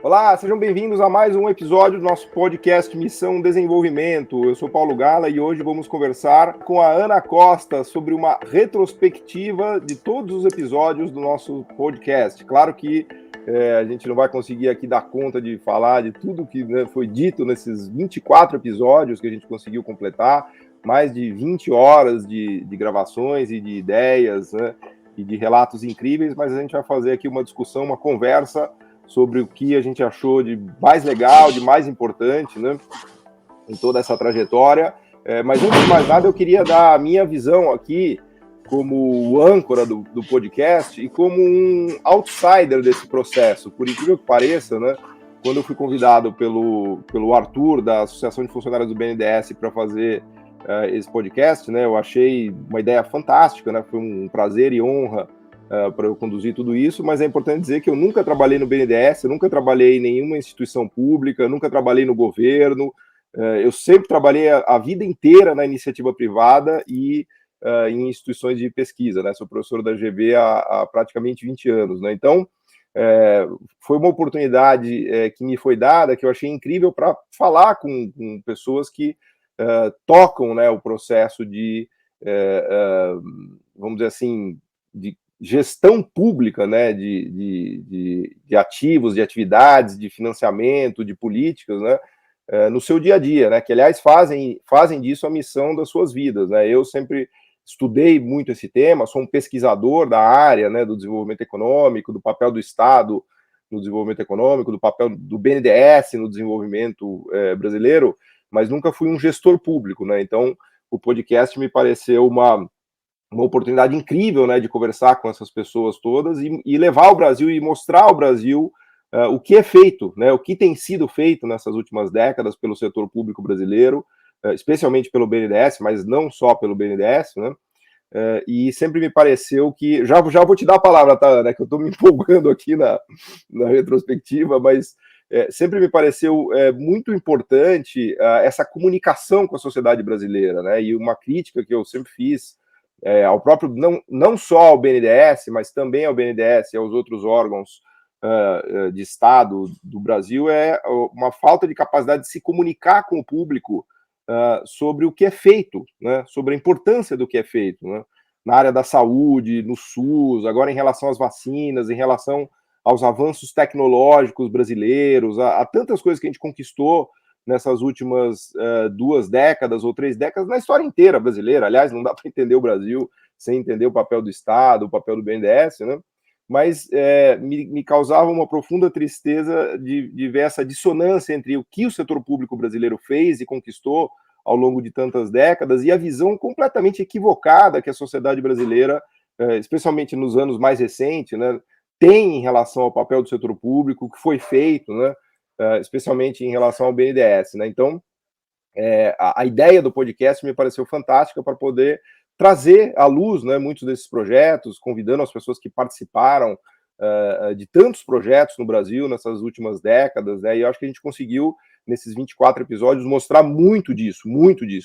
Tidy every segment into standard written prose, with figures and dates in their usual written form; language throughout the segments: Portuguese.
Olá, sejam bem-vindos a mais um episódio do nosso podcast Missão Desenvolvimento. Eu sou Paulo Gala e hoje vamos conversar com a Ana Costa sobre uma retrospectiva de todos os episódios do nosso podcast. Claro que a gente não vai conseguir aqui dar conta de falar de tudo que foi dito nesses 24 episódios que a gente conseguiu completar, mais de 20 horas de gravações e de ideias, né, e de relatos incríveis, mas a gente vai fazer aqui uma discussão, uma conversa sobre o que a gente achou de mais legal, de mais importante, né, em toda essa trajetória. Mas antes de mais nada, eu queria dar a minha visão aqui como o âncora do podcast e como um outsider desse processo. Por incrível que pareça, né, quando eu fui convidado pelo Arthur, da Associação de Funcionários do BNDES, para fazer esse podcast, né, eu achei uma ideia fantástica, né, foi um prazer e honra para eu conduzir tudo isso, mas é importante dizer que eu nunca trabalhei no BNDES, eu nunca trabalhei em nenhuma instituição pública, nunca trabalhei no governo, eu sempre trabalhei a vida inteira na iniciativa privada e em instituições de pesquisa, né? Sou professor da GB há praticamente 20 anos, né? Então, foi uma oportunidade que me foi dada, que eu achei incrível para falar com pessoas que tocam, né, o processo de, vamos dizer assim, de gestão pública, né, de ativos, de atividades, de financiamento, de políticas, né, no seu dia a dia, né, que aliás fazem disso a missão das suas vidas, né. Eu sempre estudei muito esse tema, sou um pesquisador da área, né, do desenvolvimento econômico, do papel do Estado no desenvolvimento econômico, do papel do BNDES no desenvolvimento brasileiro, mas nunca fui um gestor público, né. Então, o podcast me pareceu uma oportunidade incrível, né, de conversar com essas pessoas todas e levar ao Brasil e mostrar ao Brasil o que é feito, né, o que tem sido feito nessas últimas décadas pelo setor público brasileiro, especialmente pelo BNDES, mas não só pelo BNDES, né, e sempre me pareceu que, já vou te dar a palavra, tá, Ana, que eu estou me empolgando aqui na retrospectiva, mas sempre me pareceu muito importante essa comunicação com a sociedade brasileira, né, e uma crítica que eu sempre fiz ao próprio, não só ao BNDES, mas também ao BNDES e aos outros órgãos de Estado do Brasil, é uma falta de capacidade de se comunicar com o público sobre o que é feito, né, sobre a importância do que é feito, né, na área da saúde, no SUS, agora em relação às vacinas, em relação aos avanços tecnológicos brasileiros, a tantas coisas que a gente conquistou nessas últimas 2 décadas ou 3 décadas, na história inteira brasileira. Aliás, não dá para entender o Brasil sem entender o papel do Estado, o papel do BNDES, né? Mas me causava uma profunda tristeza de ver essa dissonância entre o que o setor público brasileiro fez e conquistou ao longo de tantas décadas e a visão completamente equivocada que a sociedade brasileira, especialmente nos anos mais recentes, né, tem em relação ao papel do setor público, o que foi feito, né, especialmente em relação ao BNDES, né? Então, a ideia do podcast me pareceu fantástica para poder trazer à luz, né, muitos desses projetos, convidando as pessoas que participaram de tantos projetos no Brasil nessas últimas décadas, né, e eu acho que a gente conseguiu, nesses 24 episódios, mostrar muito disso,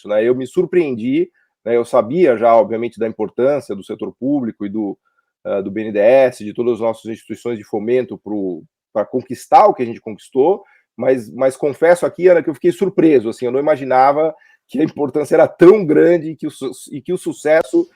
né, eu me surpreendi, né, eu sabia já, obviamente, da importância do setor público e do BNDES, de todas as nossas instituições de fomento para conquistar o que a gente conquistou, mas confesso aqui, Ana, que eu fiquei surpreso, assim, eu não imaginava que a importância era tão grande e que o sucesso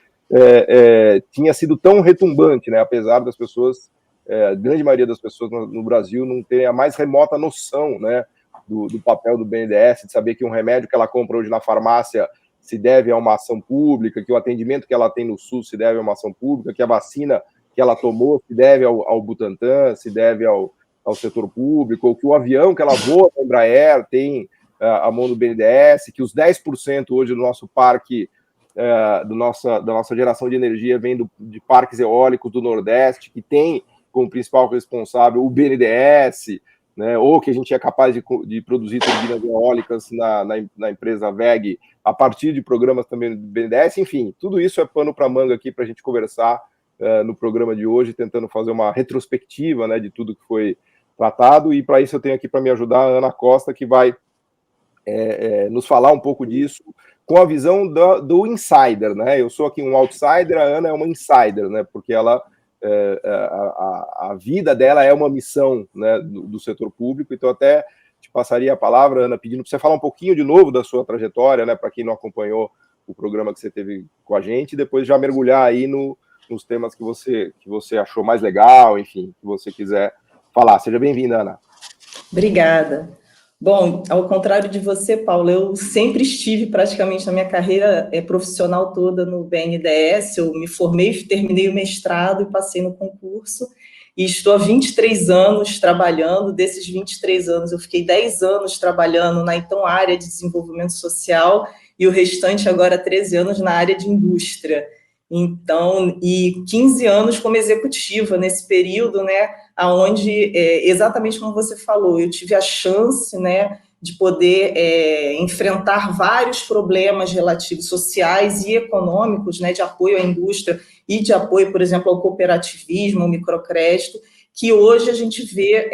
tinha sido tão retumbante, né, apesar das pessoas, a grande maioria das pessoas no Brasil não terem a mais remota noção, né, do papel do BNDES, de saber que um remédio que ela compra hoje na farmácia se deve a uma ação pública, que o atendimento que ela tem no SUS se deve a uma ação pública, que a vacina que ela tomou se deve ao Butantan, se deve ao setor público, ou que o avião que ela voa da Embraer tem a mão do BNDES, que os 10% hoje do nosso parque, da nossa geração de energia vem de parques eólicos do Nordeste, que tem como principal responsável o BNDES, né, ou que a gente é capaz de produzir turbinas eólicas na empresa VEG a partir de programas também do BNDES. Enfim, tudo isso é pano para manga aqui para a gente conversar no programa de hoje, tentando fazer uma retrospectiva, né, de tudo que foi tratado, e para isso eu tenho aqui para me ajudar a Ana Costa, que vai nos falar um pouco disso com a visão do insider, né? Eu sou aqui um outsider, a Ana é uma insider, né? Porque ela a vida dela é uma missão, né, do setor público. Então até te passaria a palavra, Ana, pedindo para você falar um pouquinho de novo da sua trajetória, né, para quem não acompanhou o programa que você teve com a gente, e depois já mergulhar aí nos temas que você achou mais legal, enfim, que você quiser falar. Seja bem-vinda, Ana. Obrigada. Bom, ao contrário de você, Paulo, eu sempre estive praticamente na minha carreira profissional toda no BNDES. Eu me formei, terminei o mestrado e passei no concurso, e estou há 23 anos trabalhando. Desses 23 anos, eu fiquei 10 anos trabalhando na então área de desenvolvimento social, e o restante agora 13 anos na área de indústria. Então, e 15 anos como executiva nesse período, né, onde, exatamente como você falou, eu tive a chance, né, de poder enfrentar vários problemas relativos sociais e econômicos, né, de apoio à indústria e de apoio, por exemplo, ao cooperativismo, ao microcrédito, que hoje a gente vê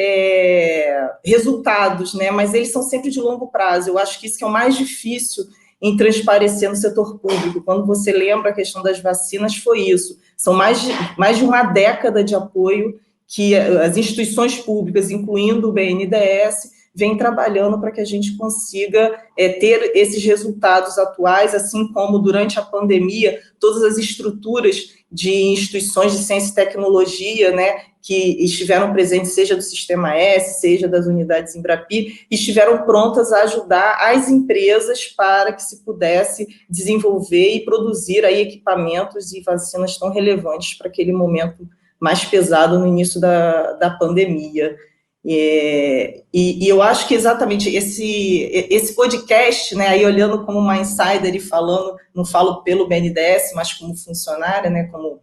resultados, né, mas eles são sempre de longo prazo. Eu acho que isso que é o mais difícil em transparecer no setor público. Quando você lembra a questão das vacinas, foi isso. São mais de uma década de apoio que as instituições públicas, incluindo o BNDES, vêm trabalhando para que a gente consiga ter esses resultados atuais, assim como durante a pandemia, todas as estruturas de instituições de ciência e tecnologia, né, que estiveram presentes, seja do Sistema S, seja das unidades Embrapi, estiveram prontas a ajudar as empresas para que se pudesse desenvolver e produzir aí equipamentos e vacinas tão relevantes para aquele momento mais pesado no início da pandemia. E eu acho que exatamente esse podcast, né, aí olhando como uma insider e falando, não falo pelo BNDES, mas como funcionária, né, como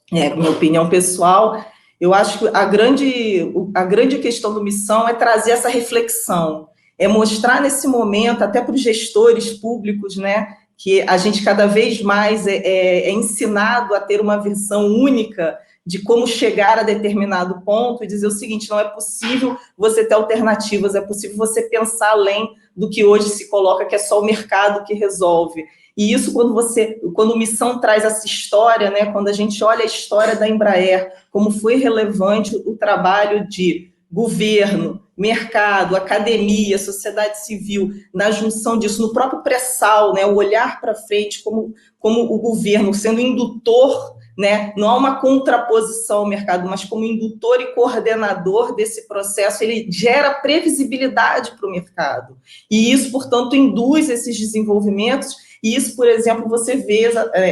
minha opinião pessoal, eu acho que a grande questão do Missão é trazer essa reflexão, é mostrar nesse momento, até para os gestores públicos, né, que a gente cada vez mais é ensinado a ter uma visão única de como chegar a determinado ponto e dizer o seguinte: não é possível você ter alternativas, é possível você pensar além do que hoje se coloca, que é só o mercado que resolve. E isso, quando o Missão traz essa história, né, quando a gente olha a história da Embraer, como foi relevante o trabalho de governo, mercado, academia, sociedade civil, na junção disso, no próprio pré-sal, né, o olhar para frente, como o governo sendo indutor, né, não há uma contraposição ao mercado, mas como indutor e coordenador desse processo, ele gera previsibilidade para o mercado. E isso, portanto, induz esses desenvolvimentos. E isso, por exemplo, você vê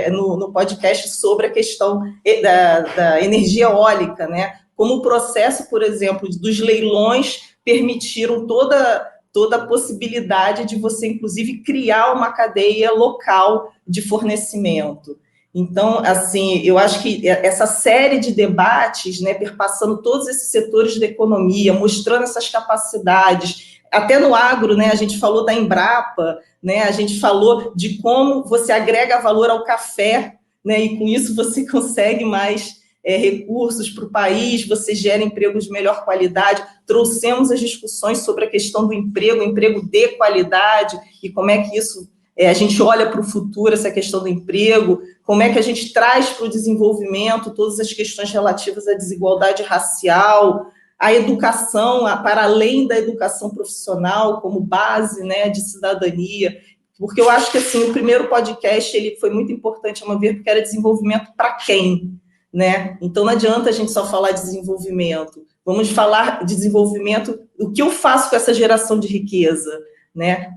no podcast sobre a questão da energia eólica, né? Como o processo, por exemplo, dos leilões permitiram toda a possibilidade de você, inclusive, criar uma cadeia local de fornecimento. Então, assim, eu acho que essa série de debates, né, perpassando todos esses setores da economia, mostrando essas capacidades, até no agro, né, a gente falou da Embrapa, né, a gente falou de como você agrega valor ao café, né, e com isso você consegue mais recursos para o país, você gera empregos de melhor qualidade. Trouxemos as discussões sobre a questão do emprego de qualidade, e como é que isso, a gente olha para o futuro, essa questão do emprego, como é que a gente traz para o desenvolvimento todas as questões relativas à desigualdade racial, a educação, para além da educação profissional, como base, né, de cidadania, porque eu acho que assim, o primeiro podcast ele foi muito importante, a meu ver, porque era desenvolvimento para quem, né? Então não adianta a gente só falar de desenvolvimento, vamos falar de desenvolvimento, o que eu faço com essa geração de riqueza, né?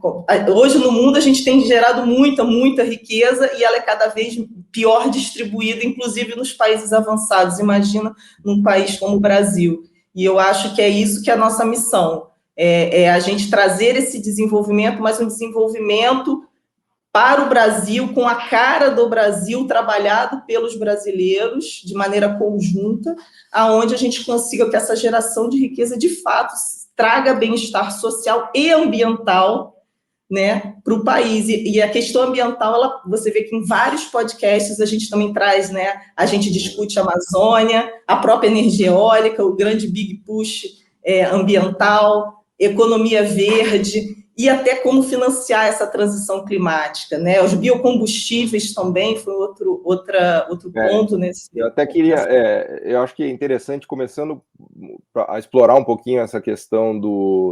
Hoje no mundo a gente tem gerado muita riqueza e ela é cada vez pior distribuída, inclusive nos países avançados. Imagina num país como o Brasil. E eu acho que é isso que é a nossa missão, é a gente trazer esse desenvolvimento, mas um desenvolvimento para o Brasil, com a cara do Brasil, trabalhado pelos brasileiros, de maneira conjunta, aonde a gente consiga que essa geração de riqueza, de fato, traga bem-estar social e ambiental, né, para o país. E a questão ambiental, você vê que em vários podcasts a gente também traz, né, a gente discute a Amazônia, a própria energia eólica, o grande big push ambiental, economia verde. e até como financiar essa transição climática, né? Os biocombustíveis também foi outro ponto nesse. Eu até queria, eu acho que é interessante, começando a explorar um pouquinho essa questão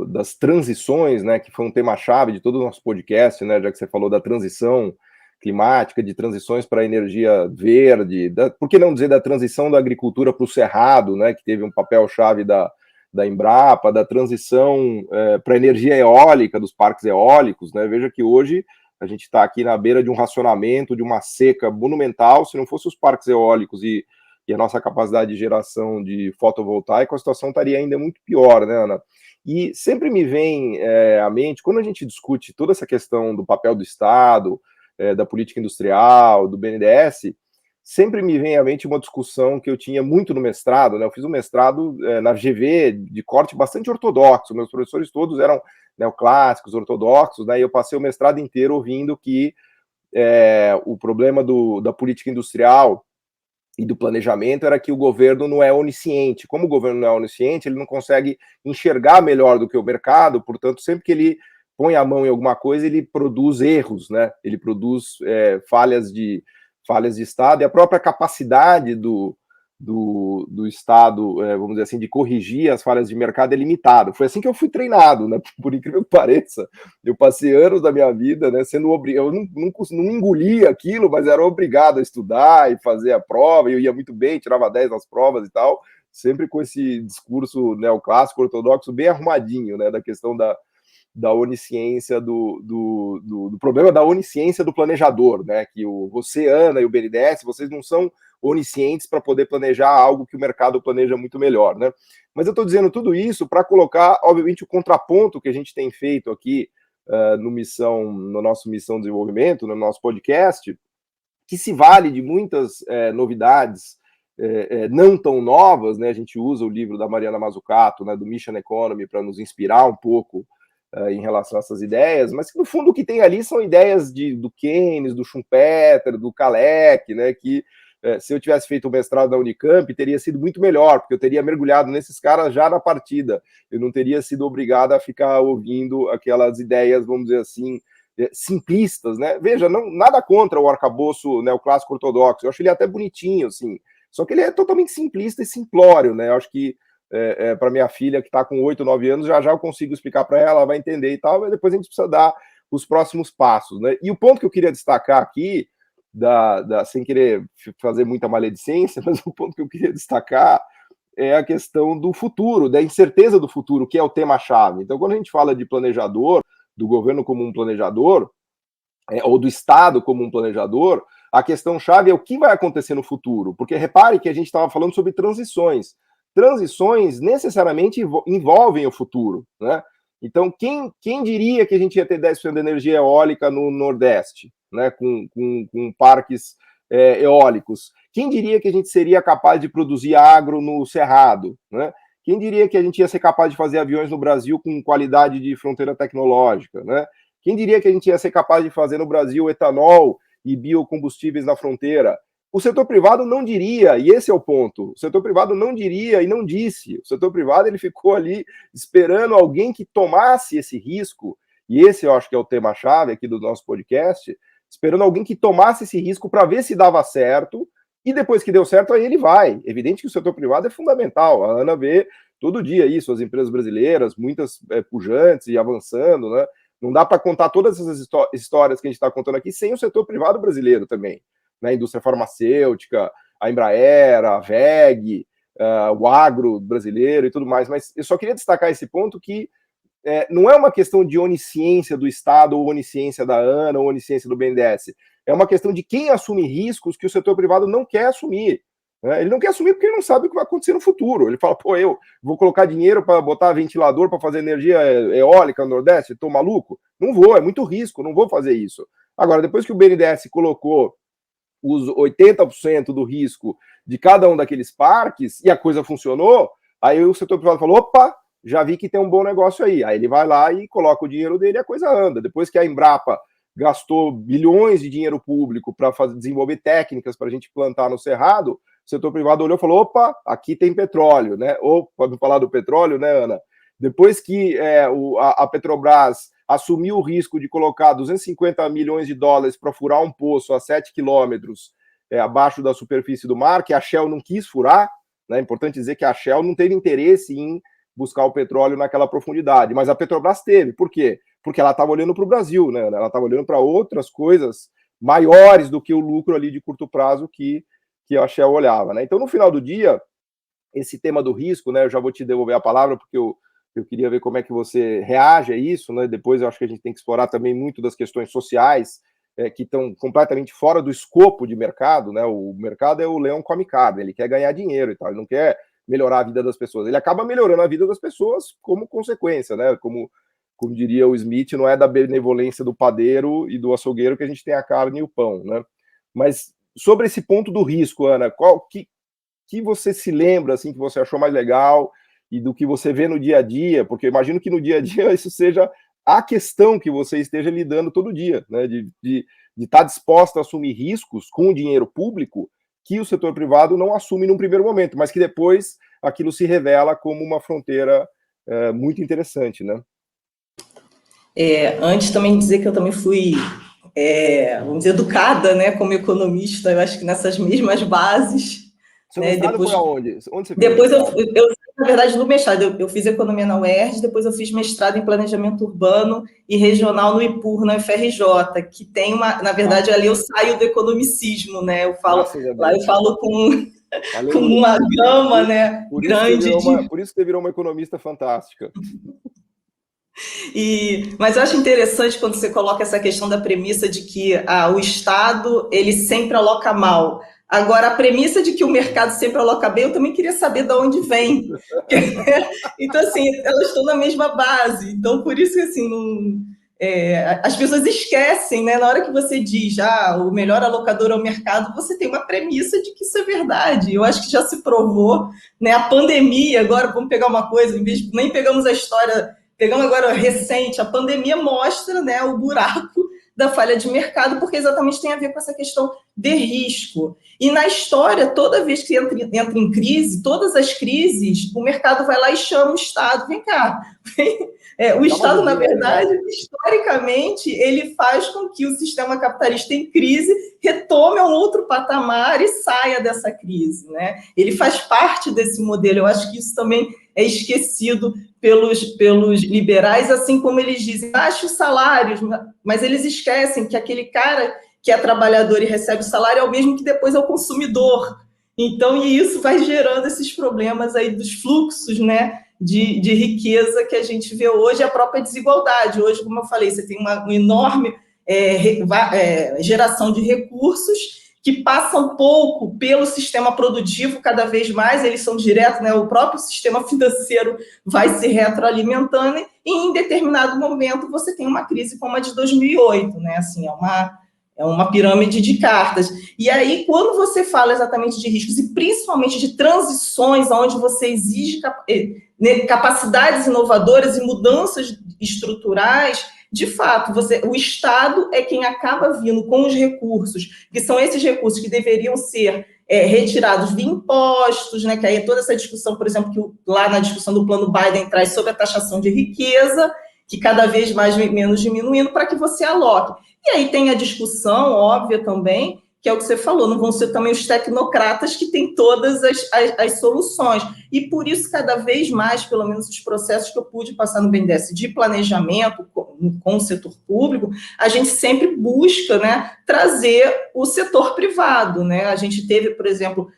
das transições, né, que foi um tema-chave de todo o nosso podcast, né, já que você falou da transição climática, de transições para a energia verde, por que não dizer da transição da agricultura para o cerrado, né, que teve um papel-chave da Embrapa, da transição para a energia eólica, dos parques eólicos, né, veja que hoje a gente está aqui na beira de um racionamento, de uma seca monumental. Se não fosse os parques eólicos e a nossa capacidade de geração de fotovoltaico, a situação estaria ainda muito pior, né, Ana? E sempre me vem à mente, quando a gente discute toda essa questão do papel do Estado, da política industrial, do BNDES, sempre me vem à mente uma discussão que eu tinha muito no mestrado, né? Eu fiz um mestrado na GV de corte bastante ortodoxo, meus professores todos eram neoclássicos, ortodoxos, né? E eu passei o mestrado inteiro ouvindo que o problema da política industrial e do planejamento era que o governo não é onisciente. Como o governo não é onisciente, ele não consegue enxergar melhor do que o mercado, portanto, sempre que ele põe a mão em alguma coisa, ele produz erros, né? Ele produz falhas de Estado, e a própria capacidade do Estado, vamos dizer assim, de corrigir as falhas de mercado é limitado. Foi assim que eu fui treinado, né? Por incrível que pareça. Eu passei anos da minha vida, né, sendo obrigado, eu não engolia aquilo, mas era obrigado a estudar e fazer a prova, e eu ia muito bem, tirava 10 nas provas e tal, sempre com esse discurso neoclássico, ortodoxo, bem arrumadinho, né, da questão da onisciência, do problema da onisciência do planejador, né? Que você, Ana, e o BNDES, vocês não são oniscientes para poder planejar algo que o mercado planeja muito melhor, né? Mas eu estou dizendo tudo isso para colocar, obviamente, o contraponto que a gente tem feito aqui no nosso Missão Desenvolvimento, no nosso podcast, que se vale de muitas novidades não tão novas, né? A gente usa o livro da Mariana Mazzucato, né, do Mission Economy, para nos inspirar um pouco em relação a essas ideias, mas que no fundo o que tem ali são ideias do Keynes, do Schumpeter, do Kalec, né, que se eu tivesse feito o mestrado na Unicamp, teria sido muito melhor, porque eu teria mergulhado nesses caras já na partida, eu não teria sido obrigado a ficar ouvindo aquelas ideias, vamos dizer assim, simplistas, né? Veja, nada contra o arcabouço neoclássico ortodoxo, eu acho ele até bonitinho, assim, só que ele é totalmente simplista e simplório, né? Eu acho que para minha filha, que está com 8, 9 anos, já eu consigo explicar para ela, ela vai entender e tal, mas depois a gente precisa dar os próximos passos, né? E o ponto que eu queria destacar aqui, sem querer fazer muita maledicência, mas o ponto que eu queria destacar é a questão do futuro, da incerteza do futuro, que é o tema-chave. Então, quando a gente fala de planejador, do governo como um planejador, ou do Estado como um planejador, a questão-chave é o que vai acontecer no futuro, porque repare que a gente estava falando sobre transições. Transições necessariamente envolvem o futuro, né? Então, quem diria que a gente ia ter 10% de energia eólica no Nordeste, né? Com parques eólicos? Quem diria que a gente seria capaz de produzir agro no Cerrado, né? Quem diria que a gente ia ser capaz de fazer aviões no Brasil com qualidade de fronteira tecnológica, né? Quem diria que a gente ia ser capaz de fazer no Brasil etanol e biocombustíveis na fronteira? O setor privado não diria, e esse é o ponto, o setor privado não diria e não disse. O setor privado ele ficou ali esperando alguém que tomasse esse risco, e esse eu acho que é o tema-chave aqui do nosso podcast, esperando alguém que tomasse esse risco para ver se dava certo, e depois que deu certo, aí ele vai. Evidente que o setor privado é fundamental, a Ana vê todo dia isso, as empresas brasileiras, muitas pujantes e avançando, né? Não dá para contar todas essas histórias que a gente está contando aqui sem o setor privado brasileiro também. Na indústria farmacêutica, a Embraer, a WEG, o agro brasileiro e tudo mais, mas eu só queria destacar esse ponto que não é uma questão de onisciência do Estado, ou onisciência da ANA, ou onisciência do BNDES, é uma questão de quem assume riscos que o setor privado não quer assumir. Né? Ele não quer assumir porque ele não sabe o que vai acontecer no futuro. Ele fala, pô, eu vou colocar dinheiro para botar ventilador para fazer energia eólica no Nordeste, tô maluco? Não vou, é muito risco, não vou fazer isso. Agora, depois que o BNDES colocou os 80% do risco de cada um daqueles parques e a coisa funcionou, aí o setor privado falou, opa, já vi que tem um bom negócio aí. Aí ele vai lá e coloca o dinheiro dele e a coisa anda. Depois que a Embrapa gastou bilhões de dinheiro público para desenvolver técnicas para a gente plantar no Cerrado, o setor privado olhou e falou, opa, aqui tem petróleo, né? Ou, pode falar do petróleo, né, Ana? Depois que a Petrobras assumiu o risco de colocar 250 milhões de dólares para furar um poço a 7 quilômetros abaixo da superfície do mar, que a Shell não quis furar, né? É importante dizer que a Shell não teve interesse em buscar o petróleo naquela profundidade, mas a Petrobras teve. Por quê? Porque ela estava olhando para o Brasil, né? Ela estava olhando para outras coisas maiores do que o lucro ali de curto prazo que a Shell olhava, né? Então, no final do dia, esse tema do risco, né? Eu já vou te devolver a palavra, porque eu queria ver como é que você reage a isso, né? Depois eu acho que a gente tem que explorar também muito das questões sociais, que estão completamente fora do escopo de mercado, né? O mercado é o leão come carne, ele quer ganhar dinheiro e tal, ele não quer melhorar a vida das pessoas, ele acaba melhorando a vida das pessoas como consequência, né? Como diria o Smith, não é da benevolência do padeiro e do açougueiro que a gente tem a carne e o pão, né? Mas sobre esse ponto do risco, Ana, que você se lembra, assim, que você achou mais legal e do que você vê no dia a dia, porque eu imagino que no dia a dia isso seja a questão que você esteja lidando todo dia, né, de estar disposta a assumir riscos com o dinheiro público que o setor privado não assume num primeiro momento, mas que depois aquilo se revela como uma fronteira muito interessante, né? Antes também dizer que eu também fui, vamos dizer, educada, né, como economista, eu acho que nessas mesmas bases. Seu Né, mestrado depois, foi aonde? Onde você fez depois mestrado? Na verdade, no mestrado, eu fiz economia na UERJ, depois eu fiz mestrado em planejamento urbano e regional no IPUR, na UFRJ, que tem na verdade, ali eu saio do economicismo, né? Eu falo com uma gama, né, grande de... Por isso que você virou uma economista fantástica. Mas eu acho interessante quando você coloca essa questão da premissa de que o Estado ele sempre aloca mal. Agora, a premissa de que o mercado sempre aloca bem, eu também queria saber de onde vem. Então, assim, elas estão na mesma base. Então, por isso que, assim, as pessoas esquecem, né? Na hora que você diz, o melhor alocador é o mercado, você tem uma premissa de que isso é verdade. Eu acho que já se provou, né? A pandemia, agora, vamos pegar uma coisa, em vez de nem pegamos a história... Pegando agora recente, a pandemia mostra, né, o buraco da falha de mercado, porque exatamente tem a ver com essa questão de risco. E na história, toda vez que entra em crise, todas as crises, o mercado vai lá e chama o Estado, vem cá. O Estado, na verdade, historicamente, ele faz com que o sistema capitalista em crise retome a um outro patamar e saia dessa crise, né? Ele faz parte desse modelo. Eu acho que isso também é esquecido pelos liberais, assim como eles dizem, baixe os salários, mas eles esquecem que aquele cara que é trabalhador e recebe o salário é o mesmo que depois é o consumidor. Então, e isso vai gerando esses problemas aí dos fluxos, né, de riqueza que a gente vê hoje, a própria desigualdade. Hoje, como eu falei, você tem uma enorme geração de recursos que passam pouco pelo sistema produtivo, cada vez mais, eles são diretos, né? O próprio sistema financeiro vai se retroalimentando e, em determinado momento, você tem uma crise como a de 2008, né? Assim, é uma pirâmide de cartas. E aí, quando você fala exatamente de riscos, e principalmente de transições, onde você exige capacidades inovadoras e mudanças estruturais, de fato, o Estado é quem acaba vindo com os recursos, que são esses recursos que deveriam ser retirados de impostos, né, que aí é toda essa discussão, por exemplo, que lá na discussão do plano Biden traz sobre a taxação de riqueza, que cada vez menos diminuindo, para que você aloque. E aí tem a discussão óbvia também, que é o que você falou, não vão ser também os tecnocratas que têm todas as soluções. E por isso, cada vez mais, pelo menos os processos que eu pude passar no BNDES de planejamento com o setor público, a gente sempre busca, né, trazer o setor privado, né? A gente teve, por exemplo,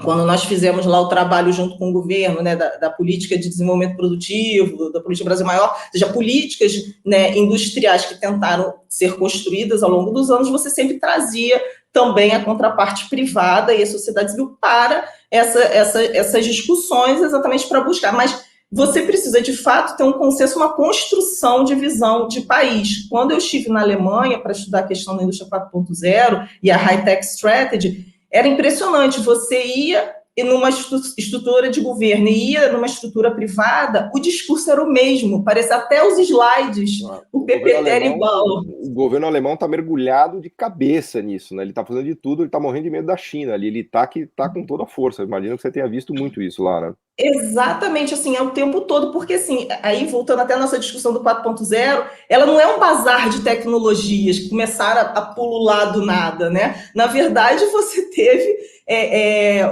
quando nós fizemos lá o trabalho junto com o governo, né, da política de desenvolvimento produtivo, da política Brasil Maior, ou seja, políticas, né, industriais que tentaram ser construídas ao longo dos anos, você sempre trazia também a contraparte privada e a sociedade civil para essas discussões, exatamente para buscar. Mas você precisa, de fato, ter um consenso, uma construção de visão de país. Quando eu estive na Alemanha para estudar a questão da indústria 4.0 e a High-Tech Strategy, era impressionante, você ia numa estrutura de governo e ia numa estrutura privada, o discurso era o mesmo, parece até os slides, o PPT era igual. O governo alemão está mergulhado de cabeça nisso, né? Ele está fazendo de tudo, ele está morrendo de medo da China ali, ele está com toda a força. Imagino que você tenha visto muito isso lá, né? Exatamente, assim, é o tempo todo, porque assim, aí voltando até a nossa discussão do 4.0, ela não é um bazar de tecnologias que começaram a pulular do nada, né? Na verdade, você teve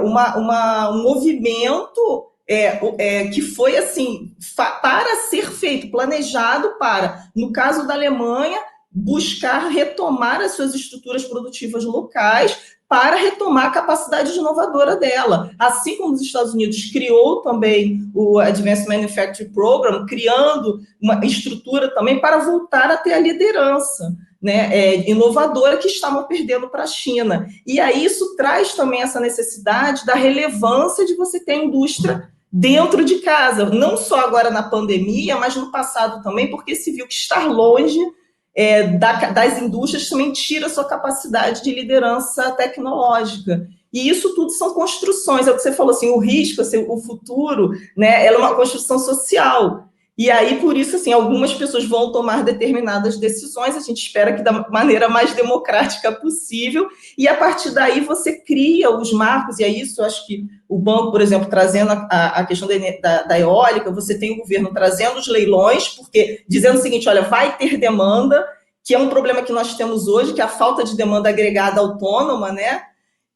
um movimento que foi assim, para ser feito, planejado para, no caso da Alemanha, buscar retomar as suas estruturas produtivas locais para retomar a capacidade inovadora dela. Assim como os Estados Unidos criou também o Advanced Manufacturing Program, criando uma estrutura também para voltar a ter a liderança, né, inovadora que estavam perdendo para a China. E aí isso traz também essa necessidade da relevância de você ter a indústria dentro de casa, não só agora na pandemia, mas no passado também, porque se viu que estar longe das indústrias também tira a sua capacidade de liderança tecnológica. E isso tudo são construções, é o que você falou, assim, o risco, assim, o futuro, né, ela é uma construção social. E aí, por isso, assim, algumas pessoas vão tomar determinadas decisões, a gente espera que da maneira mais democrática possível, e a partir daí você cria os marcos, e é isso, eu acho que o banco, por exemplo, trazendo a questão da eólica, você tem o governo trazendo os leilões, porque dizendo o seguinte, olha, vai ter demanda, que é um problema que nós temos hoje, que é a falta de demanda agregada autônoma, né?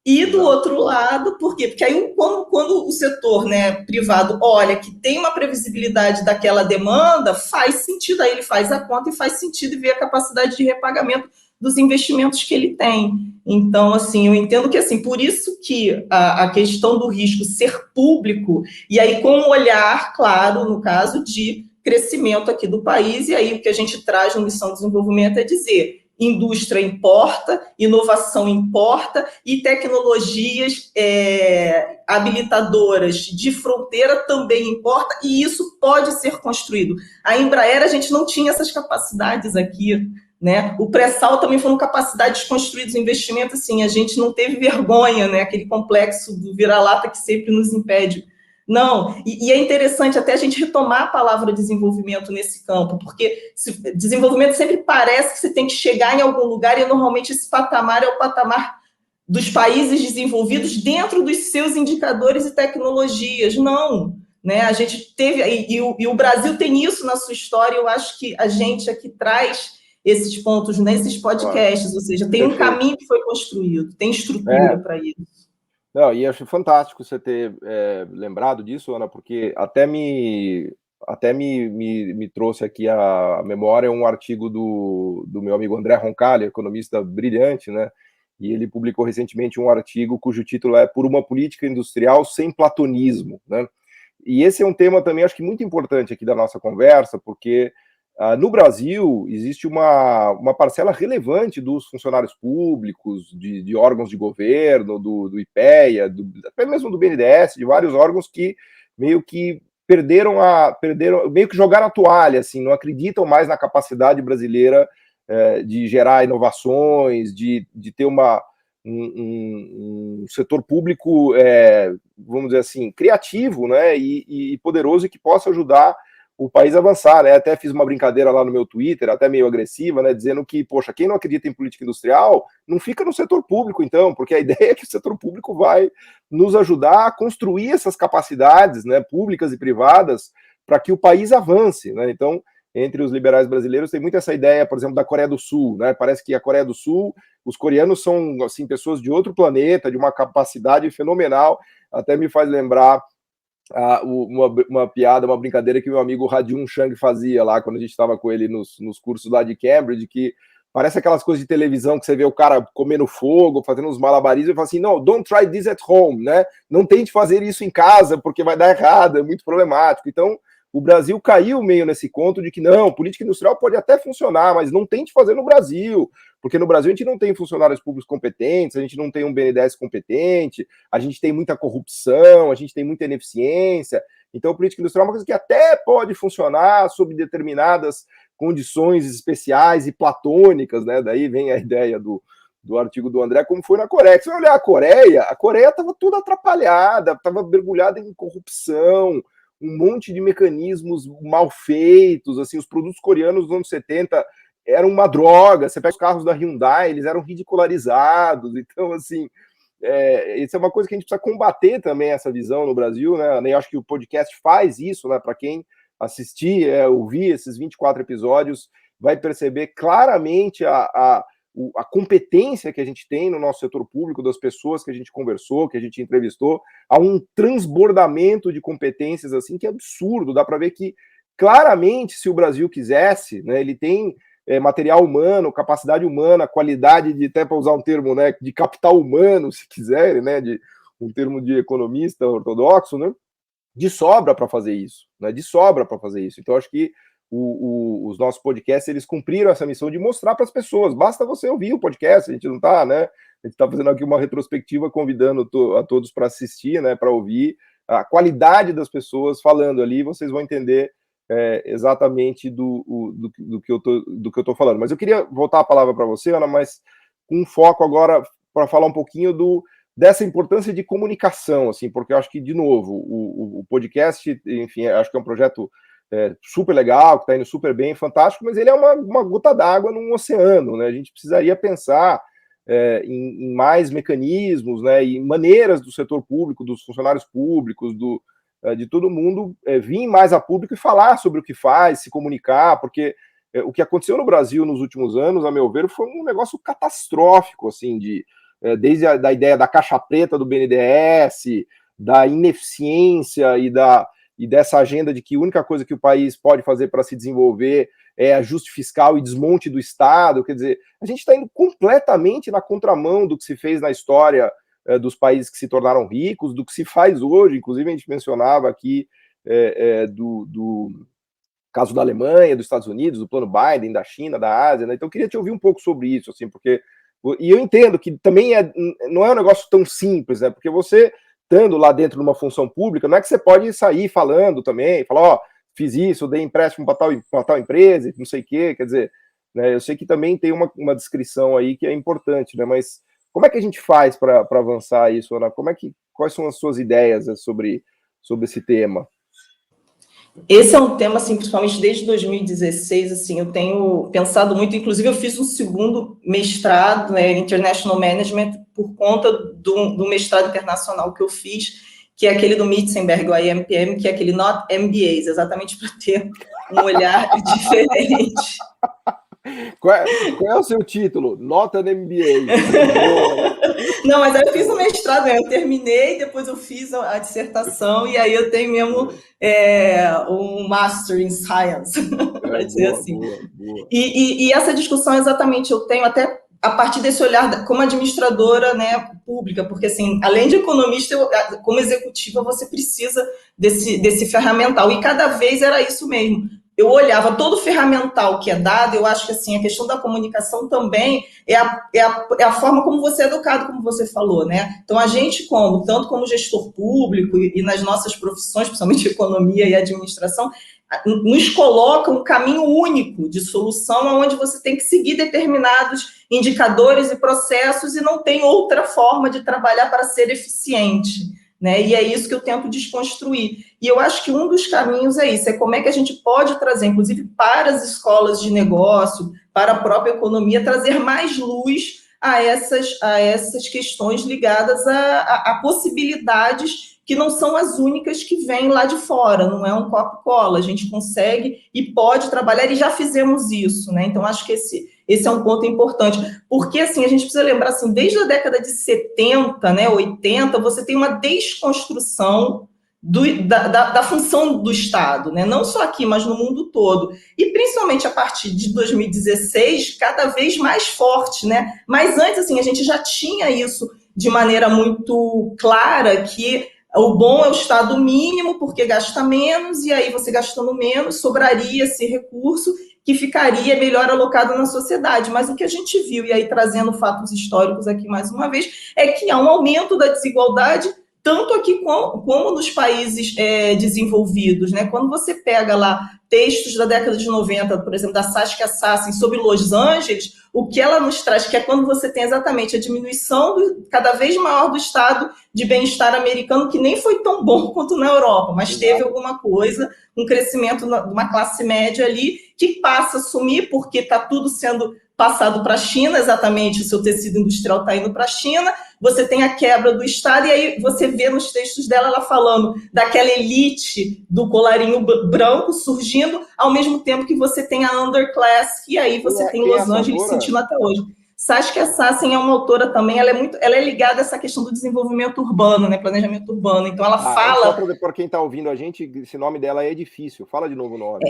E do outro lado, por quê? Porque aí quando o setor, né, privado olha que tem uma previsibilidade daquela demanda, faz sentido, aí ele faz a conta e faz sentido e vê a capacidade de repagamento dos investimentos que ele tem. Então, assim, eu entendo que, assim, por isso que a questão do risco ser público, e aí com um olhar, claro, no caso de crescimento aqui do país, e aí o que a gente traz no Missão de Desenvolvimento é dizer, indústria importa, inovação importa e tecnologias habilitadoras de fronteira também importa, e isso pode ser construído. A Embraer, a gente não tinha essas capacidades aqui, né? O pré-sal também foram capacidades construídas, investimento, assim, a gente não teve vergonha, né? Aquele complexo do vira-lata que sempre nos impede. Não, e é interessante até a gente retomar a palavra desenvolvimento nesse campo, porque desenvolvimento sempre parece que você tem que chegar em algum lugar e normalmente esse patamar é o patamar dos países desenvolvidos dentro dos seus indicadores e tecnologias. Não, né? A gente teve, e o Brasil tem isso na sua história, eu acho que a gente aqui traz esses pontos nesses podcasts, ou seja, tem um caminho que foi construído, tem estrutura para isso. Não, e acho fantástico você ter lembrado disso, Ana, porque até me trouxe aqui a memória um artigo do meu amigo André Roncalli, economista brilhante, né? E ele publicou recentemente um artigo cujo título é Por uma política industrial sem platonismo, né? E esse é um tema também, acho que muito importante aqui da nossa conversa, porque no Brasil, existe uma parcela relevante dos funcionários públicos, de órgãos de governo, do IPEA, até mesmo do BNDES, de vários órgãos que meio que perderam, meio que jogaram a toalha, assim, não acreditam mais na capacidade brasileira de gerar inovações, de ter um setor público, vamos dizer assim, criativo, né, e poderoso, e que possa ajudar o país avançar, né? Até fiz uma brincadeira lá no meu Twitter, até meio agressiva, né? Dizendo que, poxa, quem não acredita em política industrial não fica no setor público, então, porque a ideia é que o setor público vai nos ajudar a construir essas capacidades, né, públicas e privadas, para que o país avance, né? Então, entre os liberais brasileiros tem muito essa ideia, por exemplo, da Coreia do Sul, né? Parece que a Coreia do Sul, os coreanos são, assim, pessoas de outro planeta, de uma capacidade fenomenal, até me faz lembrar uma piada, uma brincadeira que meu amigo Radiun Chang fazia lá quando a gente estava com ele nos cursos lá de Cambridge, que parece aquelas coisas de televisão que você vê o cara comendo fogo, fazendo uns malabarismos, e fala assim, não, don't try this at home, né? Não tente fazer isso em casa, porque vai dar errado, é muito problemático. Então, o Brasil caiu meio nesse conto de que não, política industrial pode até funcionar, mas não tente fazer no Brasil, porque no Brasil a gente não tem funcionários públicos competentes, a gente não tem um BNDES competente, a gente tem muita corrupção, a gente tem muita ineficiência. Então, política industrial é uma coisa que até pode funcionar sob determinadas condições especiais e platônicas, né? Daí vem a ideia do do artigo do André, como foi na Coreia. Se você olhar a Coreia estava toda atrapalhada, estava mergulhada em corrupção, um monte de mecanismos mal feitos, assim, os produtos coreanos dos anos 70 eram uma droga, você pega os carros da Hyundai, eles eram ridicularizados, então, assim, isso é uma coisa que a gente precisa combater também, essa visão no Brasil, né, eu acho que o podcast faz isso, né, para quem assistir, ouvir esses 24 episódios, vai perceber claramente a competência que a gente tem no nosso setor público, das pessoas que a gente conversou, que a gente entrevistou, há um transbordamento de competências assim que é absurdo. Dá para ver que claramente, se o Brasil quisesse, né, ele tem material humano, capacidade humana, qualidade de, até para usar um termo, né, de capital humano, se quiserem, né, de um termo de economista ortodoxo, né, de sobra para fazer isso, né, de sobra para fazer isso. Então, acho que os nossos podcasts, eles cumpriram essa missão de mostrar para as pessoas, basta você ouvir o podcast, a gente não está, né, a gente está fazendo aqui uma retrospectiva, convidando a todos para assistir, né, para ouvir a qualidade das pessoas falando ali, vocês vão entender exatamente do que eu tô falando. Mas eu queria voltar a palavra para você, Ana, mas com foco agora para falar um pouquinho dessa importância de comunicação, assim, porque eu acho que, de novo, o podcast, enfim, acho que é um projeto super legal, que está indo super bem, fantástico, mas ele é uma gota d'água num oceano, né? A gente precisaria pensar em mais mecanismos, né, e maneiras do setor público, dos funcionários públicos, de todo mundo vir mais a público e falar sobre o que faz, se comunicar, porque o que aconteceu no Brasil nos últimos anos, a meu ver, foi um negócio catastrófico, assim, desde a ideia da caixa preta do BNDES, da ineficiência e dessa agenda de que a única coisa que o país pode fazer para se desenvolver é ajuste fiscal e desmonte do Estado. Quer dizer, a gente está indo completamente na contramão do que se fez na história dos países que se tornaram ricos, do que se faz hoje. Inclusive, a gente mencionava aqui do caso da Alemanha, dos Estados Unidos, do plano Biden, da China, da Ásia, né? Então, eu queria te ouvir um pouco sobre isso, assim, porque... E eu entendo que também não é um negócio tão simples, né? Porque você, estando lá dentro de uma função pública, não é que você pode sair falando também, falar, fiz isso, dei empréstimo para tal empresa, não sei o quê, quer dizer, né, eu sei que também tem uma descrição aí que é importante, né, mas como é que a gente faz para avançar isso, Ana? Quais são as suas ideias sobre esse tema? Esse é um tema, assim, principalmente desde 2016, assim, eu tenho pensado muito, inclusive eu fiz um segundo mestrado, né, International Management, por conta do mestrado internacional que eu fiz, que é aquele do Mitzenberg, o IMPM, que é aquele Not MBAs, exatamente para ter um olhar diferente. Qual é o seu título? Nota no MBA. Não, mas aí eu fiz o mestrado, eu terminei, depois eu fiz a dissertação, e aí eu tenho mesmo um Master in Science, para dizer assim. Boa. E essa discussão, exatamente, eu tenho até a partir desse olhar como administradora, né, pública, porque, assim, além de economista, como executiva, você precisa desse ferramental, e cada vez era isso mesmo. Eu olhava todo o ferramental que é dado, eu acho que, assim, a questão da comunicação também é a forma como você é educado, como você falou, né? Então, a gente, tanto como gestor público e nas nossas profissões, principalmente economia e administração, nos coloca um caminho único de solução onde você tem que seguir determinados indicadores e processos e não tem outra forma de trabalhar para ser eficiente, né? E é isso que eu tento desconstruir. E eu acho que um dos caminhos é isso, é como é que a gente pode trazer, inclusive para as escolas de negócio, para a própria economia, trazer mais luz a essas questões ligadas a possibilidades que não são as únicas que vêm lá de fora, não é um copo-cola, a gente consegue e pode trabalhar, e já fizemos isso, né? Então, acho que esse é um ponto importante, porque, assim, a gente precisa lembrar, assim, desde a década de 70, né, 80, você tem uma desconstrução da função do Estado, né? Não só aqui, mas no mundo todo. E, principalmente, a partir de 2016, cada vez mais forte, né? Mas antes, assim, a gente já tinha isso de maneira muito clara, que o bom é o Estado mínimo, porque gasta menos, e aí você gastando menos, sobraria esse recurso que ficaria melhor alocado na sociedade. Mas o que a gente viu, e aí trazendo fatos históricos aqui mais uma vez, é que há um aumento da desigualdade tanto aqui como nos países desenvolvidos, né? Quando você pega lá textos da década de 90, por exemplo, da Saskia Sassen sobre Los Angeles, o que ela nos traz, que é quando você tem exatamente a diminuição cada vez maior do estado de bem-estar americano, que nem foi tão bom quanto na Europa, mas teve alguma coisa, um crescimento de uma classe média ali, que passa a sumir, porque está tudo sendo passado para a China, exatamente, o seu tecido industrial está indo para a China, você tem a quebra do Estado, e aí você vê nos textos dela ela falando daquela elite do colarinho branco surgindo, ao mesmo tempo que você tem a underclass, e aí você tem Los Angeles sentindo até hoje. Saskia Sassen é uma autora também, ela é ligada a essa questão do desenvolvimento urbano, né, planejamento urbano, então ela fala... Só para quem está ouvindo a gente, esse nome dela é difícil, fala de novo o nome.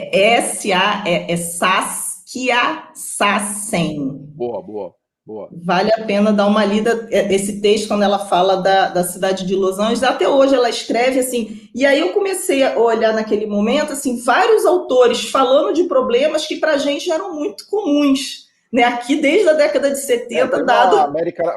Saskia Sassen. Boa. Vale a pena dar uma lida, esse texto, quando ela fala da cidade de Los Angeles, até hoje ela escreve assim, e aí eu comecei a olhar naquele momento, assim, vários autores falando de problemas que para a gente eram muito comuns, né? Aqui desde a década de 70,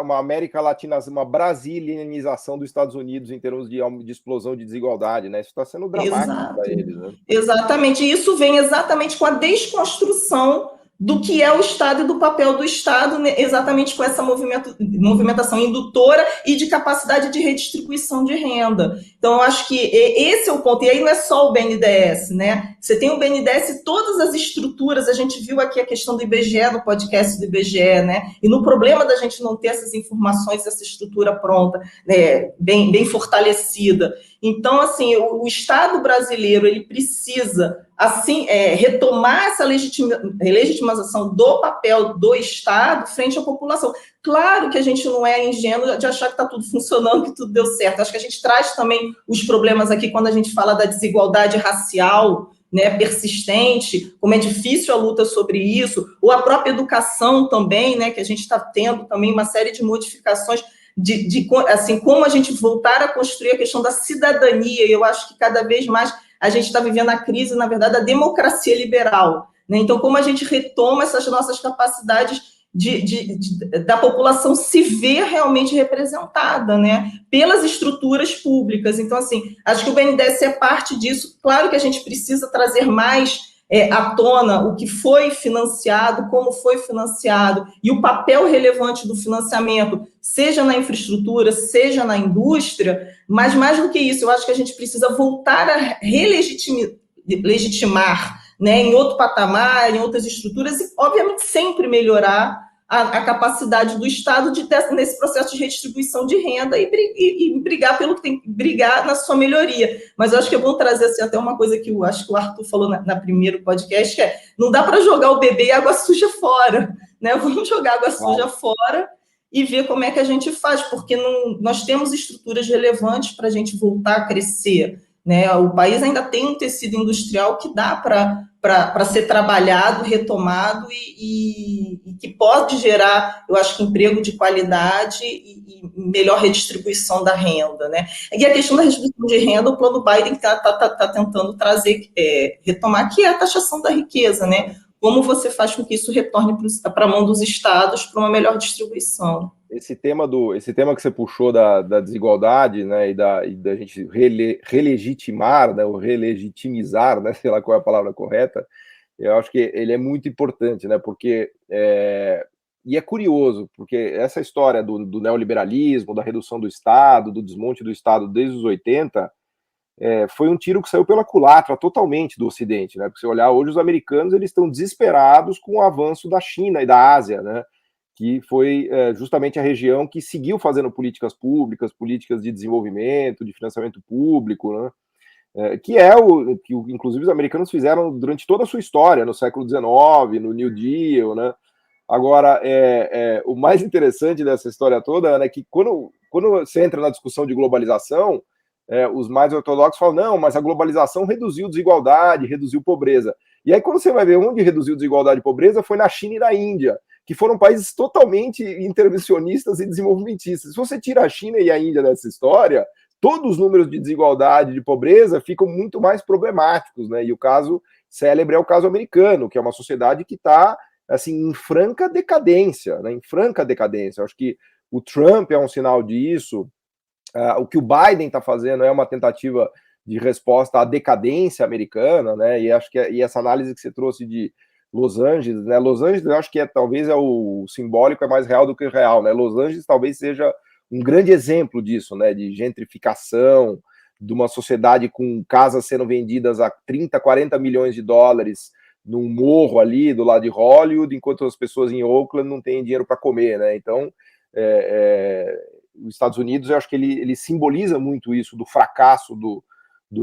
uma América Latina, uma brasilianização dos Estados Unidos em termos de explosão de desigualdade, né? Isso está sendo dramático para eles, né? Exatamente, e isso vem exatamente com a desconstrução do que é o Estado e do papel do Estado, né, exatamente com essa movimentação indutora e de capacidade de redistribuição de renda. Então, eu acho que esse é o ponto. E aí não é só o BNDES, né? Você tem o BNDES e todas as estruturas, a gente viu aqui a questão do IBGE, no podcast do IBGE, né? E no problema da gente não ter essas informações, essa estrutura pronta, né, bem fortalecida. Então, assim, o Estado brasileiro, ele precisa, assim, retomar essa legitimação do papel do Estado frente à população. Claro que a gente não é ingênuo de achar que está tudo funcionando, que tudo deu certo. Acho que a gente traz também os problemas aqui quando a gente fala da desigualdade racial, né, persistente, como é difícil a luta sobre isso, ou a própria educação também, né, que a gente está tendo também uma série de modificações assim, como a gente voltar a construir a questão da cidadania, e eu acho que cada vez mais a gente está vivendo a crise, na verdade, da democracia liberal, né? Então, como a gente retoma essas nossas capacidades da população se ver realmente representada, né, pelas estruturas públicas. Então, assim, acho que o BNDES é parte disso. Claro que a gente precisa trazer mais à tona o que foi financiado, como foi financiado, e o papel relevante do financiamento, seja na infraestrutura, seja na indústria, mas mais do que isso, eu acho que a gente precisa voltar a legitimar, né, em outro patamar, em outras estruturas, e, obviamente, sempre melhorar a capacidade do Estado nesse processo de redistribuição de renda e brigar pelo que tem que brigar na sua melhoria. Mas eu acho que é bom trazer assim, até uma coisa que eu acho que o Arthur falou na primeiro podcast, que não dá para jogar o bebê e água suja fora, né? Vamos jogar água suja fora e ver como é que a gente faz, porque nós temos estruturas relevantes para a gente voltar a crescer, né? O país ainda tem um tecido industrial que dá para ser trabalhado, retomado e que pode gerar, eu acho que emprego de qualidade e melhor redistribuição da renda, né? E a questão da redistribuição de renda, o plano Biden está tentando trazer, retomar, que é a taxação da riqueza, né? Como você faz com que isso retorne para a mão dos estados para uma melhor distribuição? Esse tema que você puxou da desigualdade, né, e da gente relegitimar, né, ou relegitimizar, né, sei lá qual é a palavra correta, eu acho que ele é muito importante, né, porque e é curioso, porque essa história do neoliberalismo, da redução do Estado, do desmonte do Estado desde os 80, foi um tiro que saiu pela culatra totalmente do Ocidente, né, porque se olhar hoje os americanos, eles estão desesperados com o avanço da China e da Ásia, né, que foi justamente a região que seguiu fazendo políticas públicas, políticas de desenvolvimento, de financiamento público, né? Que é o que, inclusive, os americanos fizeram durante toda a sua história, no século XIX, no New Deal, né? Agora, o mais interessante dessa história toda, né, que quando você entra na discussão de globalização, os mais ortodoxos falam, não, mas a globalização reduziu desigualdade, reduziu pobreza. E aí, quando você vai ver onde reduziu desigualdade e pobreza, foi na China e na Índia, que foram países totalmente intervencionistas e desenvolvimentistas. Se você tira a China e a Índia dessa história, todos os números de desigualdade e de pobreza ficam muito mais problemáticos, né? E o caso célebre é o caso americano, que é uma sociedade que está assim, em franca decadência, né? Em franca decadência. Eu acho que o Trump é um sinal disso, O que o Biden está fazendo é uma tentativa de resposta à decadência americana, né? E acho que essa análise que você trouxe de Los Angeles, né? Los Angeles, eu acho que talvez o simbólico é mais real do que o real, né? Los Angeles talvez seja um grande exemplo disso, né? De gentrificação, de uma sociedade com casas sendo vendidas a 30, 40 milhões de dólares num morro ali do lado de Hollywood, enquanto as pessoas em Oakland não têm dinheiro para comer, né? Então, os Estados Unidos, eu acho que ele simboliza muito isso do fracasso do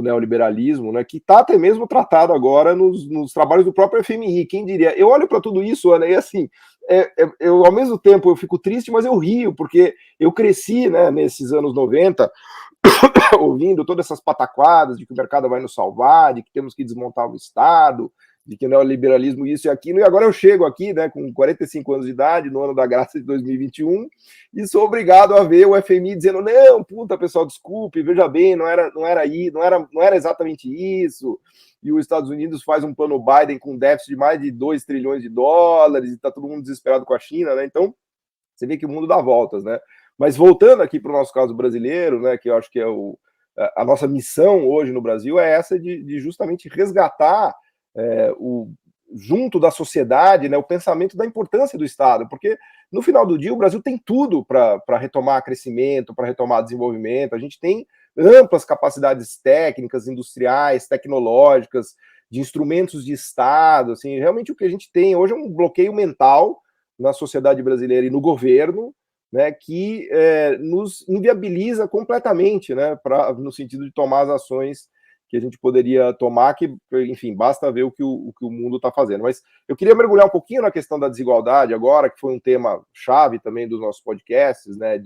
neoliberalismo, né, que está até mesmo tratado agora nos trabalhos do próprio FMI, quem diria? Eu olho para tudo isso, Ana, e assim, eu ao mesmo tempo eu fico triste, mas eu rio, porque eu cresci, né, nesses anos 90, ouvindo todas essas pataquadas de que o mercado vai nos salvar, de que temos que desmontar o Estado, de que o neoliberalismo isso e aquilo, e agora eu chego aqui, né, com 45 anos de idade, no ano da graça de 2021, e sou obrigado a ver o FMI dizendo, não, puta, pessoal, desculpe, veja bem, não era exatamente isso, e os Estados Unidos faz um plano Biden com déficit de mais de 2 trilhões de dólares, e está todo mundo desesperado com a China, né, então você vê que o mundo dá voltas, né, mas voltando aqui para o nosso caso brasileiro, né, que eu acho que é a nossa missão hoje no Brasil é essa de justamente resgatar junto da sociedade, né, o pensamento da importância do Estado, porque no final do dia o Brasil tem tudo para retomar crescimento, para retomar desenvolvimento, a gente tem amplas capacidades técnicas, industriais, tecnológicas, de instrumentos de Estado, assim, realmente o que a gente tem hoje é um bloqueio mental na sociedade brasileira e no governo, né, que nos inviabiliza completamente, né, no sentido de tomar as ações que a gente poderia tomar, que, enfim, basta ver o que o mundo está fazendo. Mas eu queria mergulhar um pouquinho na questão da desigualdade agora, que foi um tema chave também dos nossos podcasts, né,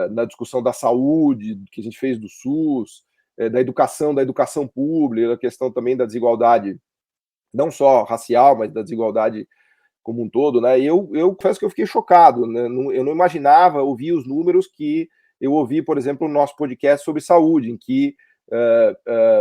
na discussão da saúde, que a gente fez do SUS, da educação pública, da questão também da desigualdade, não só racial, mas da desigualdade como um todo, né, e eu confesso que eu fiquei chocado, né, eu não imaginava ouvir os números que eu ouvi, por exemplo, no nosso podcast sobre saúde, em que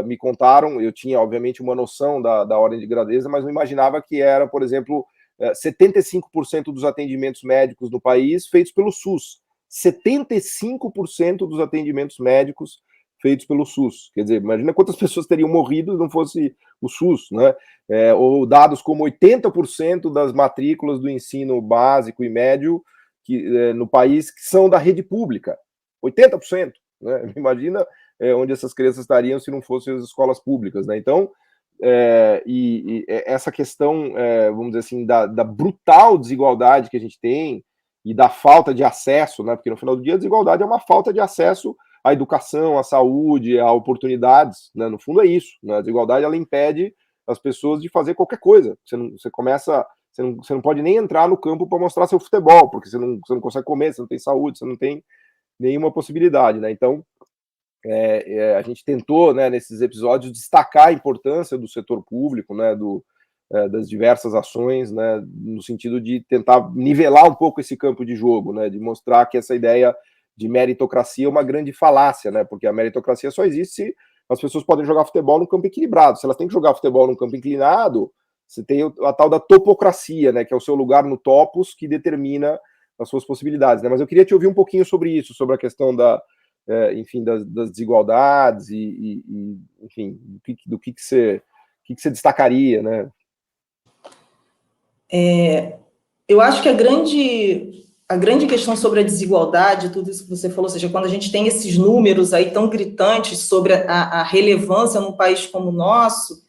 me contaram, eu tinha, obviamente, uma noção da ordem de grandeza, mas não imaginava que era, por exemplo, 75% dos atendimentos médicos no país feitos pelo SUS. 75% dos atendimentos médicos feitos pelo SUS. Quer dizer, imagina quantas pessoas teriam morrido se não fosse o SUS, né? Ou dados como 80% das matrículas do ensino básico e médio no país que são da rede pública. 80%, né? Imagina onde essas crianças estariam se não fossem as escolas públicas, né? Então, essa questão, vamos dizer assim, da brutal desigualdade que a gente tem e da falta de acesso, né? Porque no final do dia a desigualdade é uma falta de acesso à educação, à saúde, a oportunidades, né? No fundo é isso, né? A desigualdade, ela impede as pessoas de fazer qualquer coisa. Você não pode nem entrar no campo para mostrar seu futebol, porque você não consegue comer, você não tem saúde, você não tem nenhuma possibilidade, né? Então, a gente tentou, né, nesses episódios, destacar a importância do setor público, né, das diversas ações, né, no sentido de tentar nivelar um pouco esse campo de jogo, né, de mostrar que essa ideia de meritocracia é uma grande falácia, né, porque a meritocracia só existe se as pessoas podem jogar futebol num campo equilibrado. Se elas têm que jogar futebol num campo inclinado, você tem a tal da topocracia, né, que é o seu lugar no topos que determina as suas possibilidades, né. Mas eu queria te ouvir um pouquinho sobre isso, sobre a questão enfim, das desigualdades enfim, do que você destacaria, né? Eu acho que a grande questão sobre a desigualdade, tudo isso que você falou, ou seja, quando a gente tem esses números aí tão gritantes sobre a relevância num país como o nosso,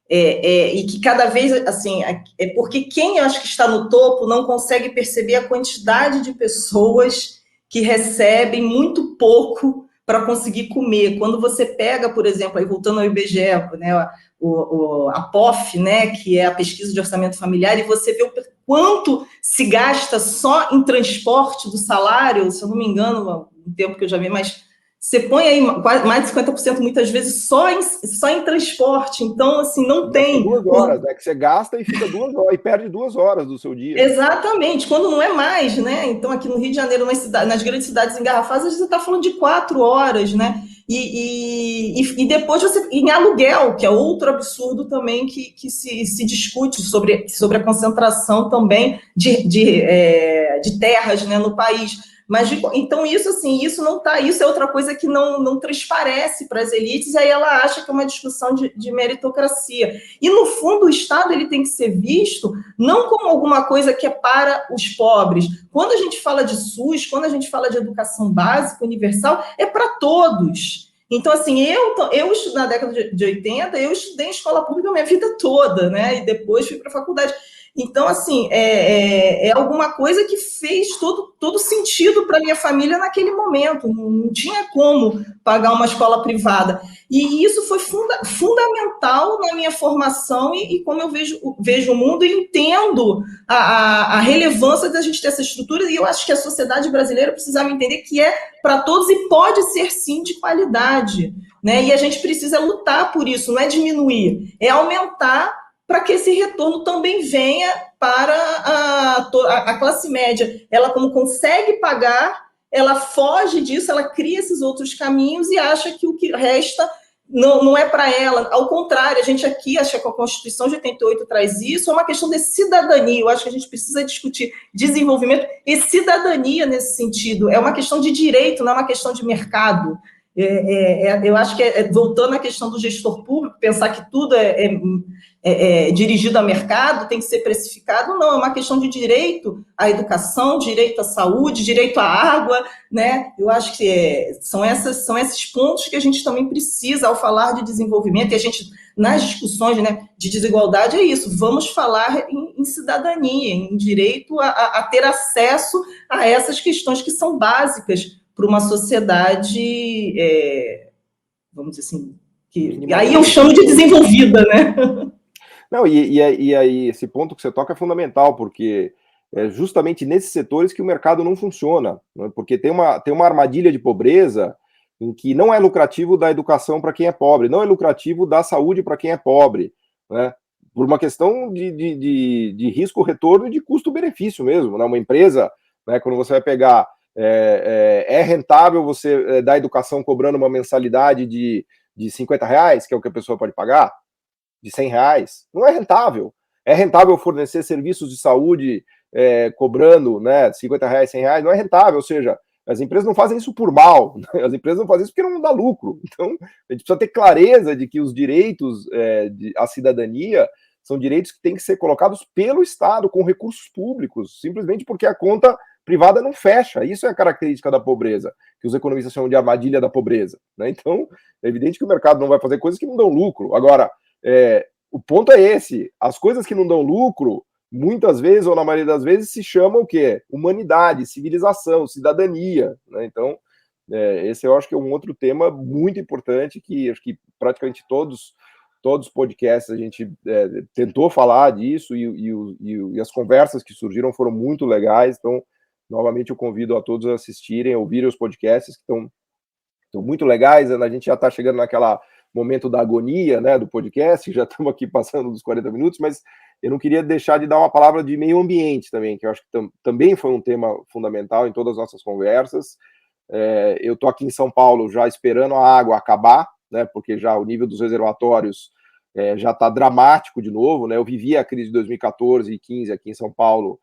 e que cada vez, assim, é porque quem eu acho que está no topo não consegue perceber a quantidade de pessoas que recebem muito pouco para conseguir comer. Quando você pega, por exemplo, aí voltando ao IBGE, né, a POF, né, que é a pesquisa de orçamento familiar, e você vê o quanto se gasta só em transporte do salário, se eu não me engano, um tempo que eu já vi, mas você põe aí mais de 50% muitas vezes só em transporte, então, assim, não tem... 2 horas, né, que você gasta e fica 2 horas, e perde 2 horas do seu dia. Exatamente, quando não é mais, né, então aqui no Rio de Janeiro, nas grandes cidades engarrafadas, você está falando de 4 horas, né, e depois você, em aluguel, que é outro absurdo também que se discute sobre a concentração também de terras, né, no país. Mas, então, isso, assim, isso não tá, isso é outra coisa que não transparece para as elites, e aí ela acha que é uma discussão de meritocracia. E, no fundo, o Estado ele tem que ser visto não como alguma coisa que é para os pobres. Quando a gente fala de SUS, quando a gente fala de educação básica, universal, é para todos. Então, assim, eu na década de 80, eu estudei em escola pública a minha vida toda, né? E depois fui para a faculdade. Então, assim, é alguma coisa que fez todo sentido para minha família naquele momento. Não tinha como pagar uma escola privada. E isso foi fundamental na minha formação e como eu vejo o mundo e entendo a relevância da gente ter essa estrutura. E eu acho que a sociedade brasileira precisava entender que é para todos e pode ser, sim, de qualidade. Né? E a gente precisa lutar por isso, não é diminuir, é aumentar para que esse retorno também venha para a classe média. Ela, como consegue pagar, ela foge disso, ela cria esses outros caminhos e acha que o que resta não é para ela. Ao contrário, a gente aqui acha que a Constituição de 88 traz isso, é uma questão de cidadania. Eu acho que a gente precisa discutir desenvolvimento e cidadania nesse sentido. É uma questão de direito, não é uma questão de mercado. Eu acho que, voltando à questão do gestor público, pensar que tudo é dirigido a mercado, tem que ser precificado, não, é uma questão de direito à educação, direito à saúde, direito à água, né? Eu acho que são esses pontos que a gente também precisa, ao falar de desenvolvimento, e a gente, nas discussões, né, de desigualdade, é isso, vamos falar em cidadania, em direito a ter acesso a essas questões que são básicas para uma sociedade, vamos dizer assim, que aí eu chamo de desenvolvida, né? Não, e aí esse ponto que você toca é fundamental, porque é justamente nesses setores que o mercado não funciona, né? Porque tem uma armadilha de pobreza em que não é lucrativo dar educação para quem é pobre, não é lucrativo dar saúde para quem é pobre, né? Por uma questão de risco-retorno e de custo-benefício mesmo, né? Uma empresa, né, quando você vai pegar, é rentável você dar educação cobrando uma mensalidade de R$50, que é o que a pessoa pode pagar? De R$100, não é rentável. É rentável fornecer serviços de saúde cobrando, né, R$50, R$100, não é rentável, ou seja, as empresas não fazem isso por mal, né? As empresas não fazem isso porque não dá lucro. Então, a gente precisa ter clareza de que os direitos à cidadania são direitos que têm que ser colocados pelo Estado, com recursos públicos, simplesmente porque a conta privada não fecha. Isso é a característica da pobreza, que os economistas chamam de armadilha da pobreza, né? Então, é evidente que o mercado não vai fazer coisas que não dão lucro. Agora, o ponto é esse, as coisas que não dão lucro, muitas vezes, ou na maioria das vezes, se chamam o quê? Humanidade, civilização, cidadania, né? Então, esse eu acho que é um outro tema muito importante, que acho que praticamente todos os podcasts a gente tentou falar disso, e as conversas que surgiram foram muito legais. Então, novamente eu convido a todos a assistirem, a ouvirem os podcasts, que estão muito legais. A gente já está chegando naquela momento da agonia, né, do podcast, já estamos aqui passando dos 40 minutos, mas eu não queria deixar de dar uma palavra de meio ambiente também, que eu acho que também foi um tema fundamental em todas as nossas conversas. Eu estou aqui em São Paulo já esperando a água acabar, né, porque já o nível dos reservatórios já está dramático de novo, né? Eu vivi a crise de 2014 e 2015 aqui em São Paulo.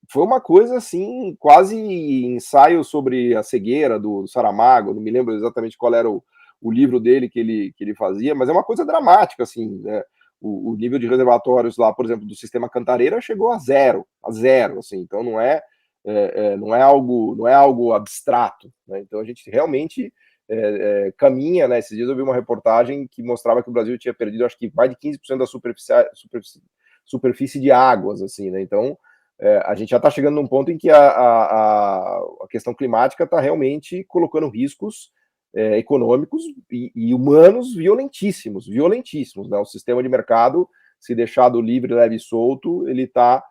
Foi uma coisa assim, quase ensaio sobre a cegueira do Saramago, não me lembro exatamente qual era o livro dele que ele fazia, mas é uma coisa dramática, assim, né? O nível de reservatórios lá, por exemplo, do sistema Cantareira chegou a zero, assim, então não é algo abstrato, né? Então a gente realmente caminha, né? Esses dias eu vi uma reportagem que mostrava que o Brasil tinha perdido, acho que mais de 15% da superfície de águas, assim, né? Então a gente já está chegando num ponto em que a questão climática está realmente colocando riscos econômicos e humanos violentíssimos, né? O sistema de mercado, se deixado livre, leve e solto, ele está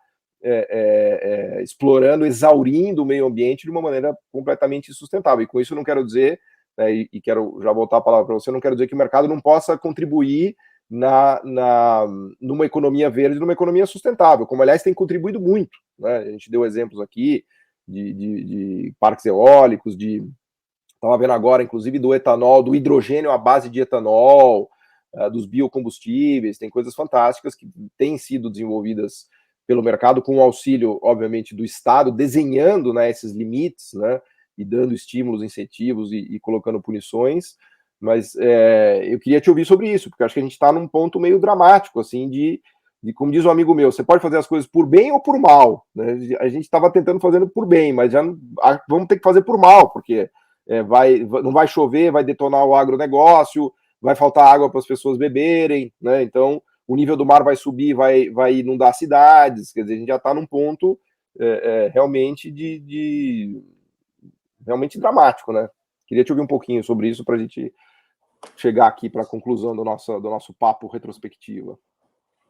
explorando, exaurindo o meio ambiente de uma maneira completamente insustentável. E com isso eu não quero dizer, né, e quero já voltar a palavra para você, não quero dizer que o mercado não possa contribuir numa economia verde, numa economia sustentável, como aliás tem contribuído muito, né? A gente deu exemplos aqui de parques eólicos, estava vendo agora, inclusive, do etanol, do hidrogênio à base de etanol, dos biocombustíveis, tem coisas fantásticas que têm sido desenvolvidas pelo mercado, com o auxílio, obviamente, do Estado, desenhando, né, esses limites, né, e dando estímulos, incentivos e colocando punições, mas eu queria te ouvir sobre isso, porque acho que a gente está num ponto meio dramático, assim, de como diz um amigo meu, você pode fazer as coisas por bem ou por mal, né? A gente estava tentando fazer por bem, mas já vamos ter que fazer por mal, porque não vai chover, vai detonar o agronegócio, vai faltar água para as pessoas beberem, né? Então o nível do mar vai subir, vai inundar cidades, quer dizer, a gente já está num ponto realmente realmente dramático, né? Queria te ouvir um pouquinho sobre isso para a gente chegar aqui para a conclusão do nosso papo retrospectiva.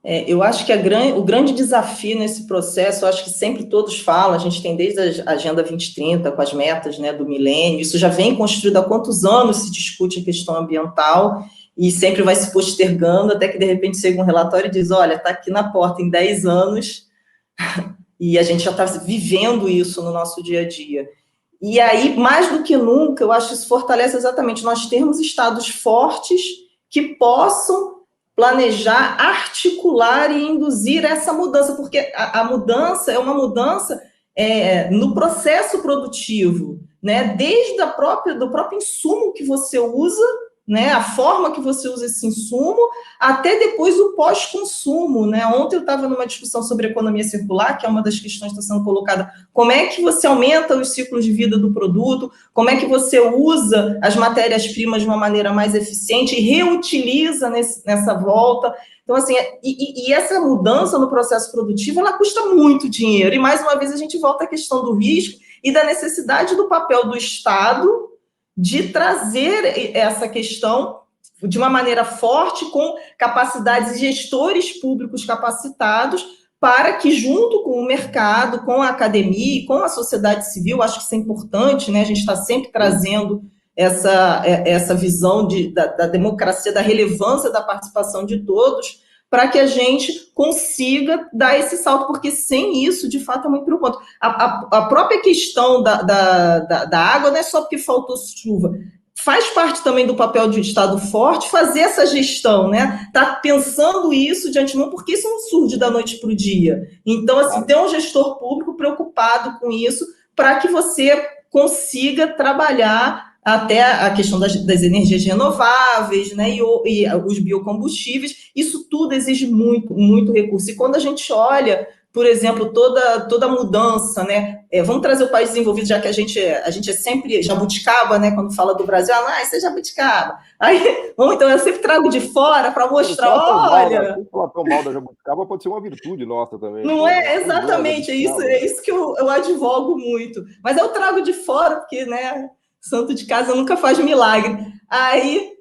Eu acho que o grande desafio nesse processo, eu acho que sempre todos falam, a gente tem desde a Agenda 2030, com as metas, né, do milênio, isso já vem construído há quantos anos se discute a questão ambiental, e sempre vai se postergando, até que de repente chega um relatório e diz, olha, está aqui na porta em 10 anos, e a gente já está vivendo isso no nosso dia a dia. E aí, mais do que nunca, eu acho que isso fortalece exatamente nós termos estados fortes que possam planejar, articular e induzir essa mudança, porque a mudança é uma mudança no processo produtivo, né? Desde do próprio insumo que você usa, né? A forma que você usa esse insumo, até depois o pós-consumo, né? Ontem eu estava numa discussão sobre economia circular, que é uma das questões que está sendo colocada. Como é que você aumenta os ciclos de vida do produto? Como é que você usa as matérias-primas de uma maneira mais eficiente e reutiliza nessa volta? Então, assim, e essa mudança no processo produtivo, ela custa muito dinheiro. E, mais uma vez, a gente volta à questão do risco e da necessidade do papel do Estado de trazer essa questão de uma maneira forte, com capacidades e gestores públicos capacitados, para que, junto com o mercado, com a academia e com a sociedade civil, acho que isso é importante, né? A gente está sempre trazendo essa visão da democracia, da relevância da participação de todos, para que a gente consiga dar esse salto, porque sem isso, de fato, é muito preocupante. A própria questão da água não é só porque faltou chuva, faz parte também do papel de um Estado forte fazer essa gestão, né? Tá pensando isso de antemão, porque isso não surge da noite para o dia. Então, assim, ter um gestor público preocupado com isso, para que você consiga trabalhar até a questão das energias renováveis, né, e os biocombustíveis. Isso tudo exige muito, muito recurso. E quando a gente olha, por exemplo, toda mudança, né, vamos trazer o país desenvolvido, já que a gente é sempre jabuticaba, né, quando fala do Brasil, isso é jabuticaba. Aí, então, eu sempre trago de fora para mostrar, olha... Se falar tão mal da jabuticaba, pode ser uma virtude nossa também. Não é? Exatamente, é isso que eu advogo muito. Mas eu trago de fora, porque, né, santo de casa nunca faz milagre. Aí,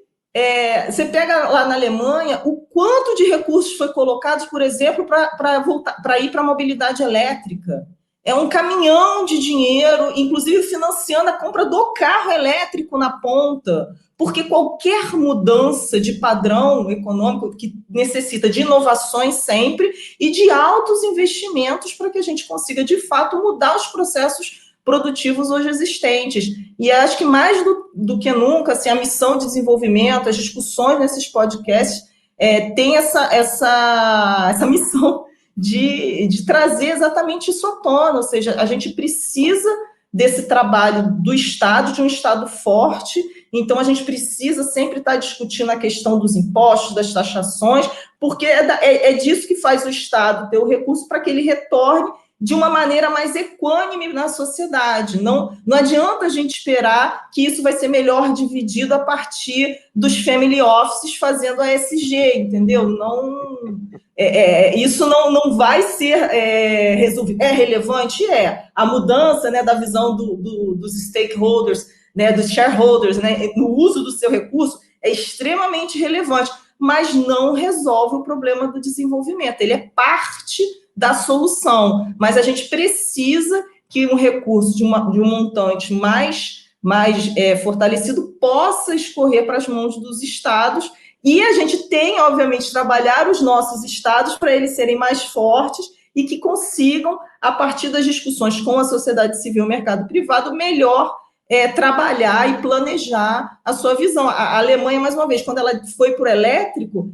você pega lá na Alemanha, o quanto de recursos foi colocados, por exemplo, para ir para a mobilidade elétrica. É um caminhão de dinheiro, inclusive financiando a compra do carro elétrico na ponta, porque qualquer mudança de padrão econômico que necessita de inovações sempre e de altos investimentos para que a gente consiga, de fato, mudar os processos produtivos hoje existentes. E acho que mais do que nunca, assim, a missão de desenvolvimento, as discussões nesses podcasts tem essa missão de trazer exatamente isso à tona, ou seja, a gente precisa desse trabalho do Estado, de um Estado forte, então a gente precisa sempre estar discutindo a questão dos impostos, das taxações, porque é disso que faz o Estado ter o recurso para que ele retorne de uma maneira mais equânime na sociedade. Não adianta a gente esperar que isso vai ser melhor dividido a partir dos family offices fazendo a ESG, entendeu? Isso não vai ser resolvido. É relevante? A mudança, né, da visão dos stakeholders, né, dos shareholders, né, no uso do seu recurso é extremamente relevante, mas não resolve o problema do desenvolvimento. Ele é parte da solução, mas a gente precisa que um recurso de um montante mais fortalecido possa escorrer para as mãos dos estados, e a gente tem, obviamente, trabalhar os nossos estados para eles serem mais fortes e que consigam, a partir das discussões com a sociedade civil e o mercado privado, melhor trabalhar e planejar a sua visão. A Alemanha, mais uma vez, quando ela foi para o elétrico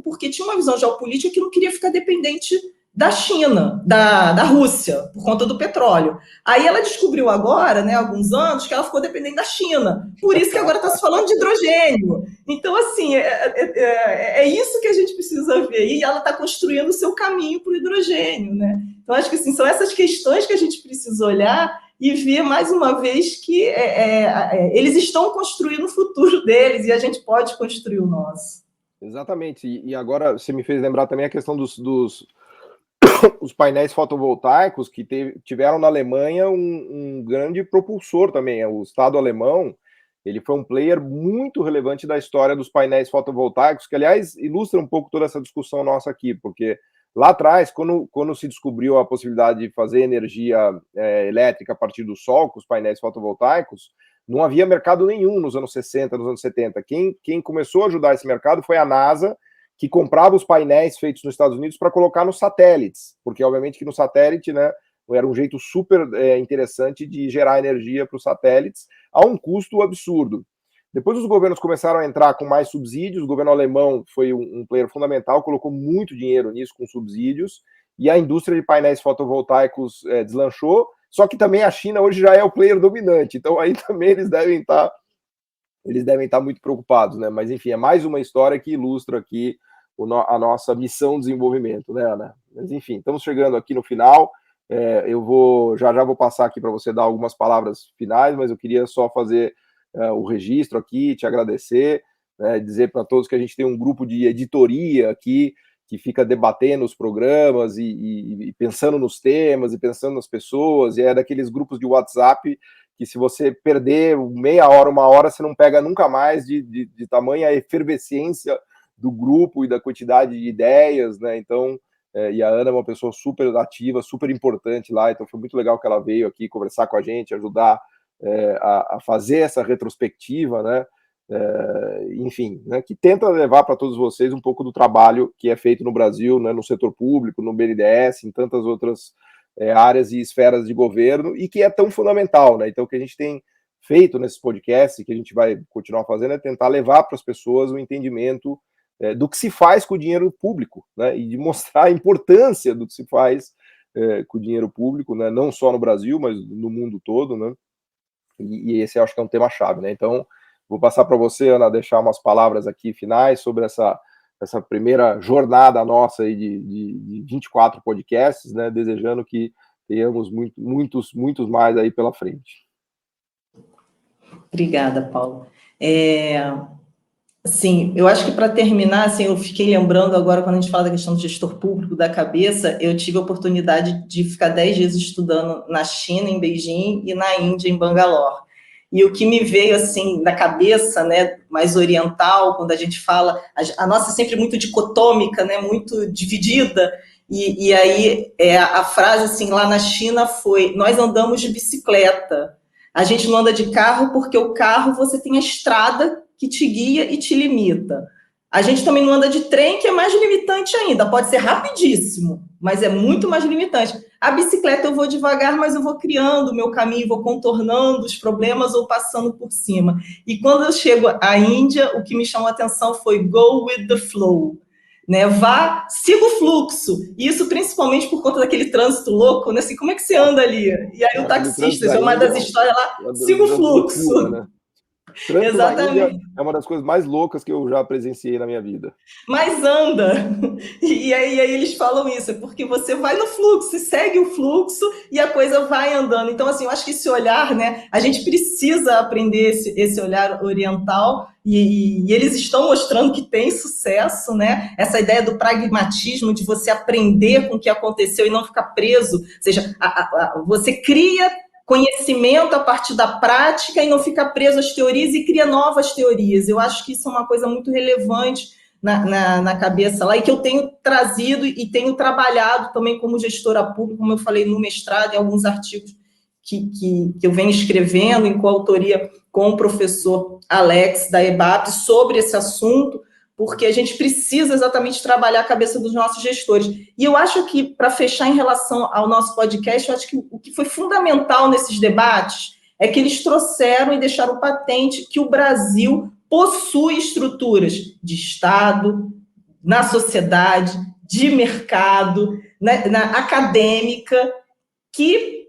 porque tinha uma visão geopolítica que não queria ficar dependente da China, da Rússia, por conta do petróleo. Aí ela descobriu agora, né, há alguns anos, que ela ficou dependente da China. Por isso que agora está se falando de hidrogênio. Então, assim, é isso que a gente precisa ver. E ela está construindo o seu caminho para o hidrogênio, né? Então, acho que assim, são essas questões que a gente precisa olhar e ver, mais uma vez, que eles estão construindo o futuro deles e a gente pode construir o nosso. Exatamente. E agora você me fez lembrar também a questão dos os painéis fotovoltaicos que tiveram na Alemanha um grande propulsor também. O Estado alemão, ele foi um player muito relevante da história dos painéis fotovoltaicos, que, aliás, ilustra um pouco toda essa discussão nossa aqui, porque lá atrás, quando se descobriu a possibilidade de fazer energia elétrica a partir do sol, com os painéis fotovoltaicos, não havia mercado nenhum nos anos 60, nos anos 70. Quem começou a ajudar esse mercado foi a NASA, que comprava os painéis feitos nos Estados Unidos para colocar nos satélites, porque obviamente que no satélite, né, era um jeito super interessante de gerar energia para os satélites a um custo absurdo. Depois os governos começaram a entrar com mais subsídios, o governo alemão foi um player fundamental, colocou muito dinheiro nisso com subsídios, e a indústria de painéis fotovoltaicos deslanchou, só que também a China hoje já é o player dominante, então aí também eles devem estar muito preocupados, né? Mas enfim, é mais uma história que ilustra aqui a nossa missão de desenvolvimento, né, Ana? Mas enfim, estamos chegando aqui no final. Eu já vou passar aqui para você dar algumas palavras finais, mas eu queria só fazer o registro aqui, te agradecer, né, dizer para todos que a gente tem um grupo de editoria aqui que fica debatendo os programas e pensando nos temas e pensando nas pessoas, e é daqueles grupos de WhatsApp que, se você perder meia hora, uma hora, você não pega nunca mais de tamanha efervescência do grupo e da quantidade de ideias, né? Então, e a Ana é uma pessoa super ativa, super importante lá, então foi muito legal que ela veio aqui conversar com a gente, ajudar a fazer essa retrospectiva, né? Enfim, né, que tenta levar para todos vocês um pouco do trabalho que é feito no Brasil, né, no setor público, no BNDES, em tantas outras áreas e esferas de governo, e que é tão fundamental, né? Então, o que a gente tem feito nesses podcasts, que a gente vai continuar fazendo, é tentar levar para as pessoas o entendimento do que se faz com o dinheiro público, né? E de mostrar a importância do que se faz com o dinheiro público, né? Não só no Brasil, mas no mundo todo, né? E esse eu acho que é um tema-chave, né? Então, vou passar para você, Ana, deixar umas palavras aqui finais sobre essa primeira jornada nossa aí de 24 podcasts, né? Desejando que tenhamos muitos mais aí pela frente. Obrigada, Paulo. Sim, eu acho que, para terminar, assim, eu fiquei lembrando agora, quando a gente fala da questão do gestor público da cabeça, eu tive a oportunidade de ficar 10 dias estudando na China, em Beijing, e na Índia, em Bangalore. E o que me veio, assim, da cabeça, né, mais oriental, quando a gente fala, a nossa é sempre muito dicotômica, né, muito dividida, e aí a frase, assim, lá na China foi: nós andamos de bicicleta, a gente não anda de carro porque o carro você tem a estrada que te guia e te limita. A gente também não anda de trem, que é mais limitante ainda. Pode ser rapidíssimo, mas é muito mais limitante. A bicicleta eu vou devagar, mas eu vou criando o meu caminho, vou contornando os problemas ou passando por cima. E quando eu chego à Índia, o que me chamou a atenção foi go with the flow. Né? Siga o fluxo. Isso principalmente por conta daquele trânsito louco, né? Assim, como é que você anda ali? E aí o taxista, é uma das histórias lá, siga o fluxo. Loucura, né? Trânsito na Índia Exatamente. é uma das coisas mais loucas que eu já presenciei na minha vida. Mas anda. E aí eles falam isso, é porque você vai no fluxo, segue o fluxo e a coisa vai andando. Então, assim, eu acho que esse olhar, né, a gente precisa aprender esse olhar oriental e eles estão mostrando que tem sucesso, né? Essa ideia do pragmatismo, de você aprender com o que aconteceu e não ficar preso. Ou seja, você cria conhecimento a partir da prática e não ficar preso às teorias e cria novas teorias. Eu acho que isso é uma coisa muito relevante na cabeça lá, e que eu tenho trazido e tenho trabalhado também como gestora pública, como eu falei no mestrado, em alguns artigos que eu venho escrevendo em coautoria com o professor Alex, da EBAP, sobre esse assunto, porque a gente precisa exatamente trabalhar a cabeça dos nossos gestores. E eu acho que, para fechar em relação ao nosso podcast, eu acho que o que foi fundamental nesses debates é que eles trouxeram e deixaram patente que o Brasil possui estruturas de Estado, na sociedade, de mercado, acadêmica, que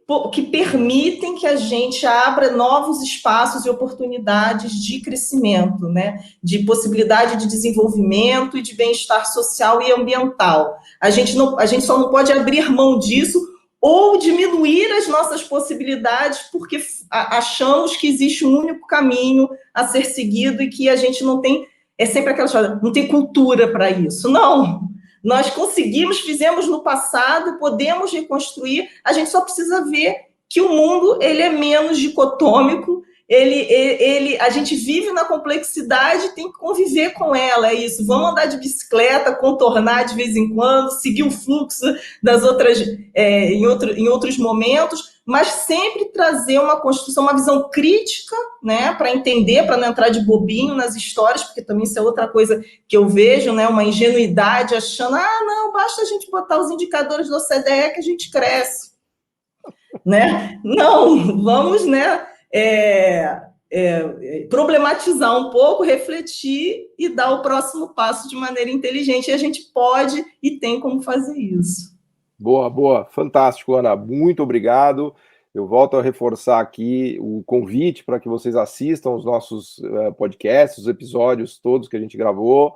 permitem que a gente abra novos espaços e oportunidades de crescimento, né? De possibilidade de desenvolvimento e de bem-estar social e ambiental. A gente só não pode abrir mão disso ou diminuir as nossas possibilidades porque achamos que existe um único caminho a ser seguido e que a gente não tem, é sempre aquela história, não tem cultura para isso. Não, nós conseguimos, fizemos no passado, podemos reconstruir, a gente só precisa ver que o mundo ele é menos dicotômico, a gente vive na complexidade, tem que conviver com ela, é isso. Vamos andar de bicicleta, contornar de vez em quando, seguir o fluxo das outras, em outros momentos, mas sempre trazer uma construção, uma visão crítica, né, para entender, para não entrar de bobinho nas histórias, porque também isso é outra coisa que eu vejo, né, uma ingenuidade achando, não, basta a gente botar os indicadores da OCDE que a gente cresce, né? Não, vamos, né, problematizar um pouco, refletir e dar o próximo passo de maneira inteligente. E a gente pode e tem como fazer isso. Boa, fantástico, Ana, muito obrigado. Eu volto a reforçar aqui o convite para que vocês assistam os nossos podcasts, os episódios todos que a gente gravou.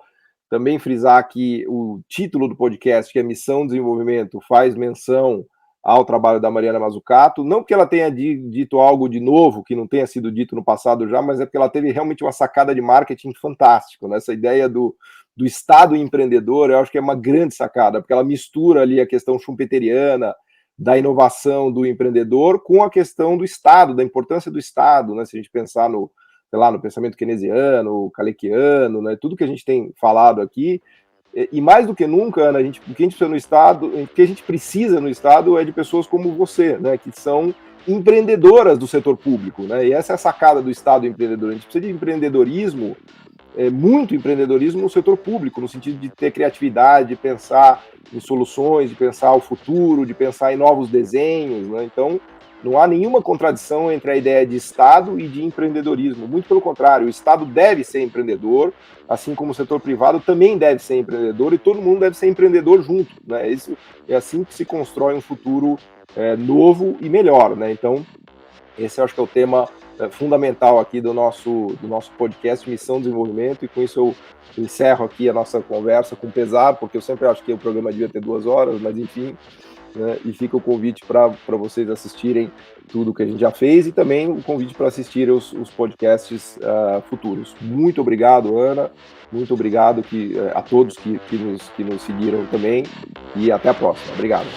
Também frisar que o título do podcast, que é Missão Desenvolvimento, faz menção ao trabalho da Mariana Mazzucato, não porque ela tenha dito algo de novo, que não tenha sido dito no passado já, mas é porque ela teve realmente uma sacada de marketing fantástico, né? Essa ideia do Estado empreendedor, eu acho que é uma grande sacada, porque ela mistura ali a questão schumpeteriana, da inovação do empreendedor, com a questão do Estado, da importância do Estado, né? Se a gente pensar no pensamento keynesiano, kalekiano, né? Tudo que a gente tem falado aqui. E mais do que nunca, Ana, o que a gente precisa no Estado, o que a gente precisa no Estado é de pessoas como você, né, que são empreendedoras do setor público, né, e essa é a sacada do Estado empreendedor. A gente precisa de empreendedorismo, muito empreendedorismo no setor público, no sentido de ter criatividade, de pensar em soluções, de pensar o futuro, de pensar em novos desenhos, né, então não há nenhuma contradição entre a ideia de Estado e de empreendedorismo. Muito pelo contrário, o Estado deve ser empreendedor, assim como o setor privado também deve ser empreendedor, e todo mundo deve ser empreendedor junto, né? Isso é assim que se constrói um futuro novo e melhor, né? Então, esse eu acho que é o tema fundamental aqui do nosso podcast Missão Desenvolvimento, e com isso eu encerro aqui a nossa conversa com pesar, porque eu sempre acho que o programa devia ter 2 horas, mas enfim... Né, e fica o convite para vocês assistirem tudo que a gente já fez e também o convite para assistirem os podcasts futuros. Muito obrigado, Ana, muito obrigado a todos que nos seguiram também, e até a próxima. Obrigado.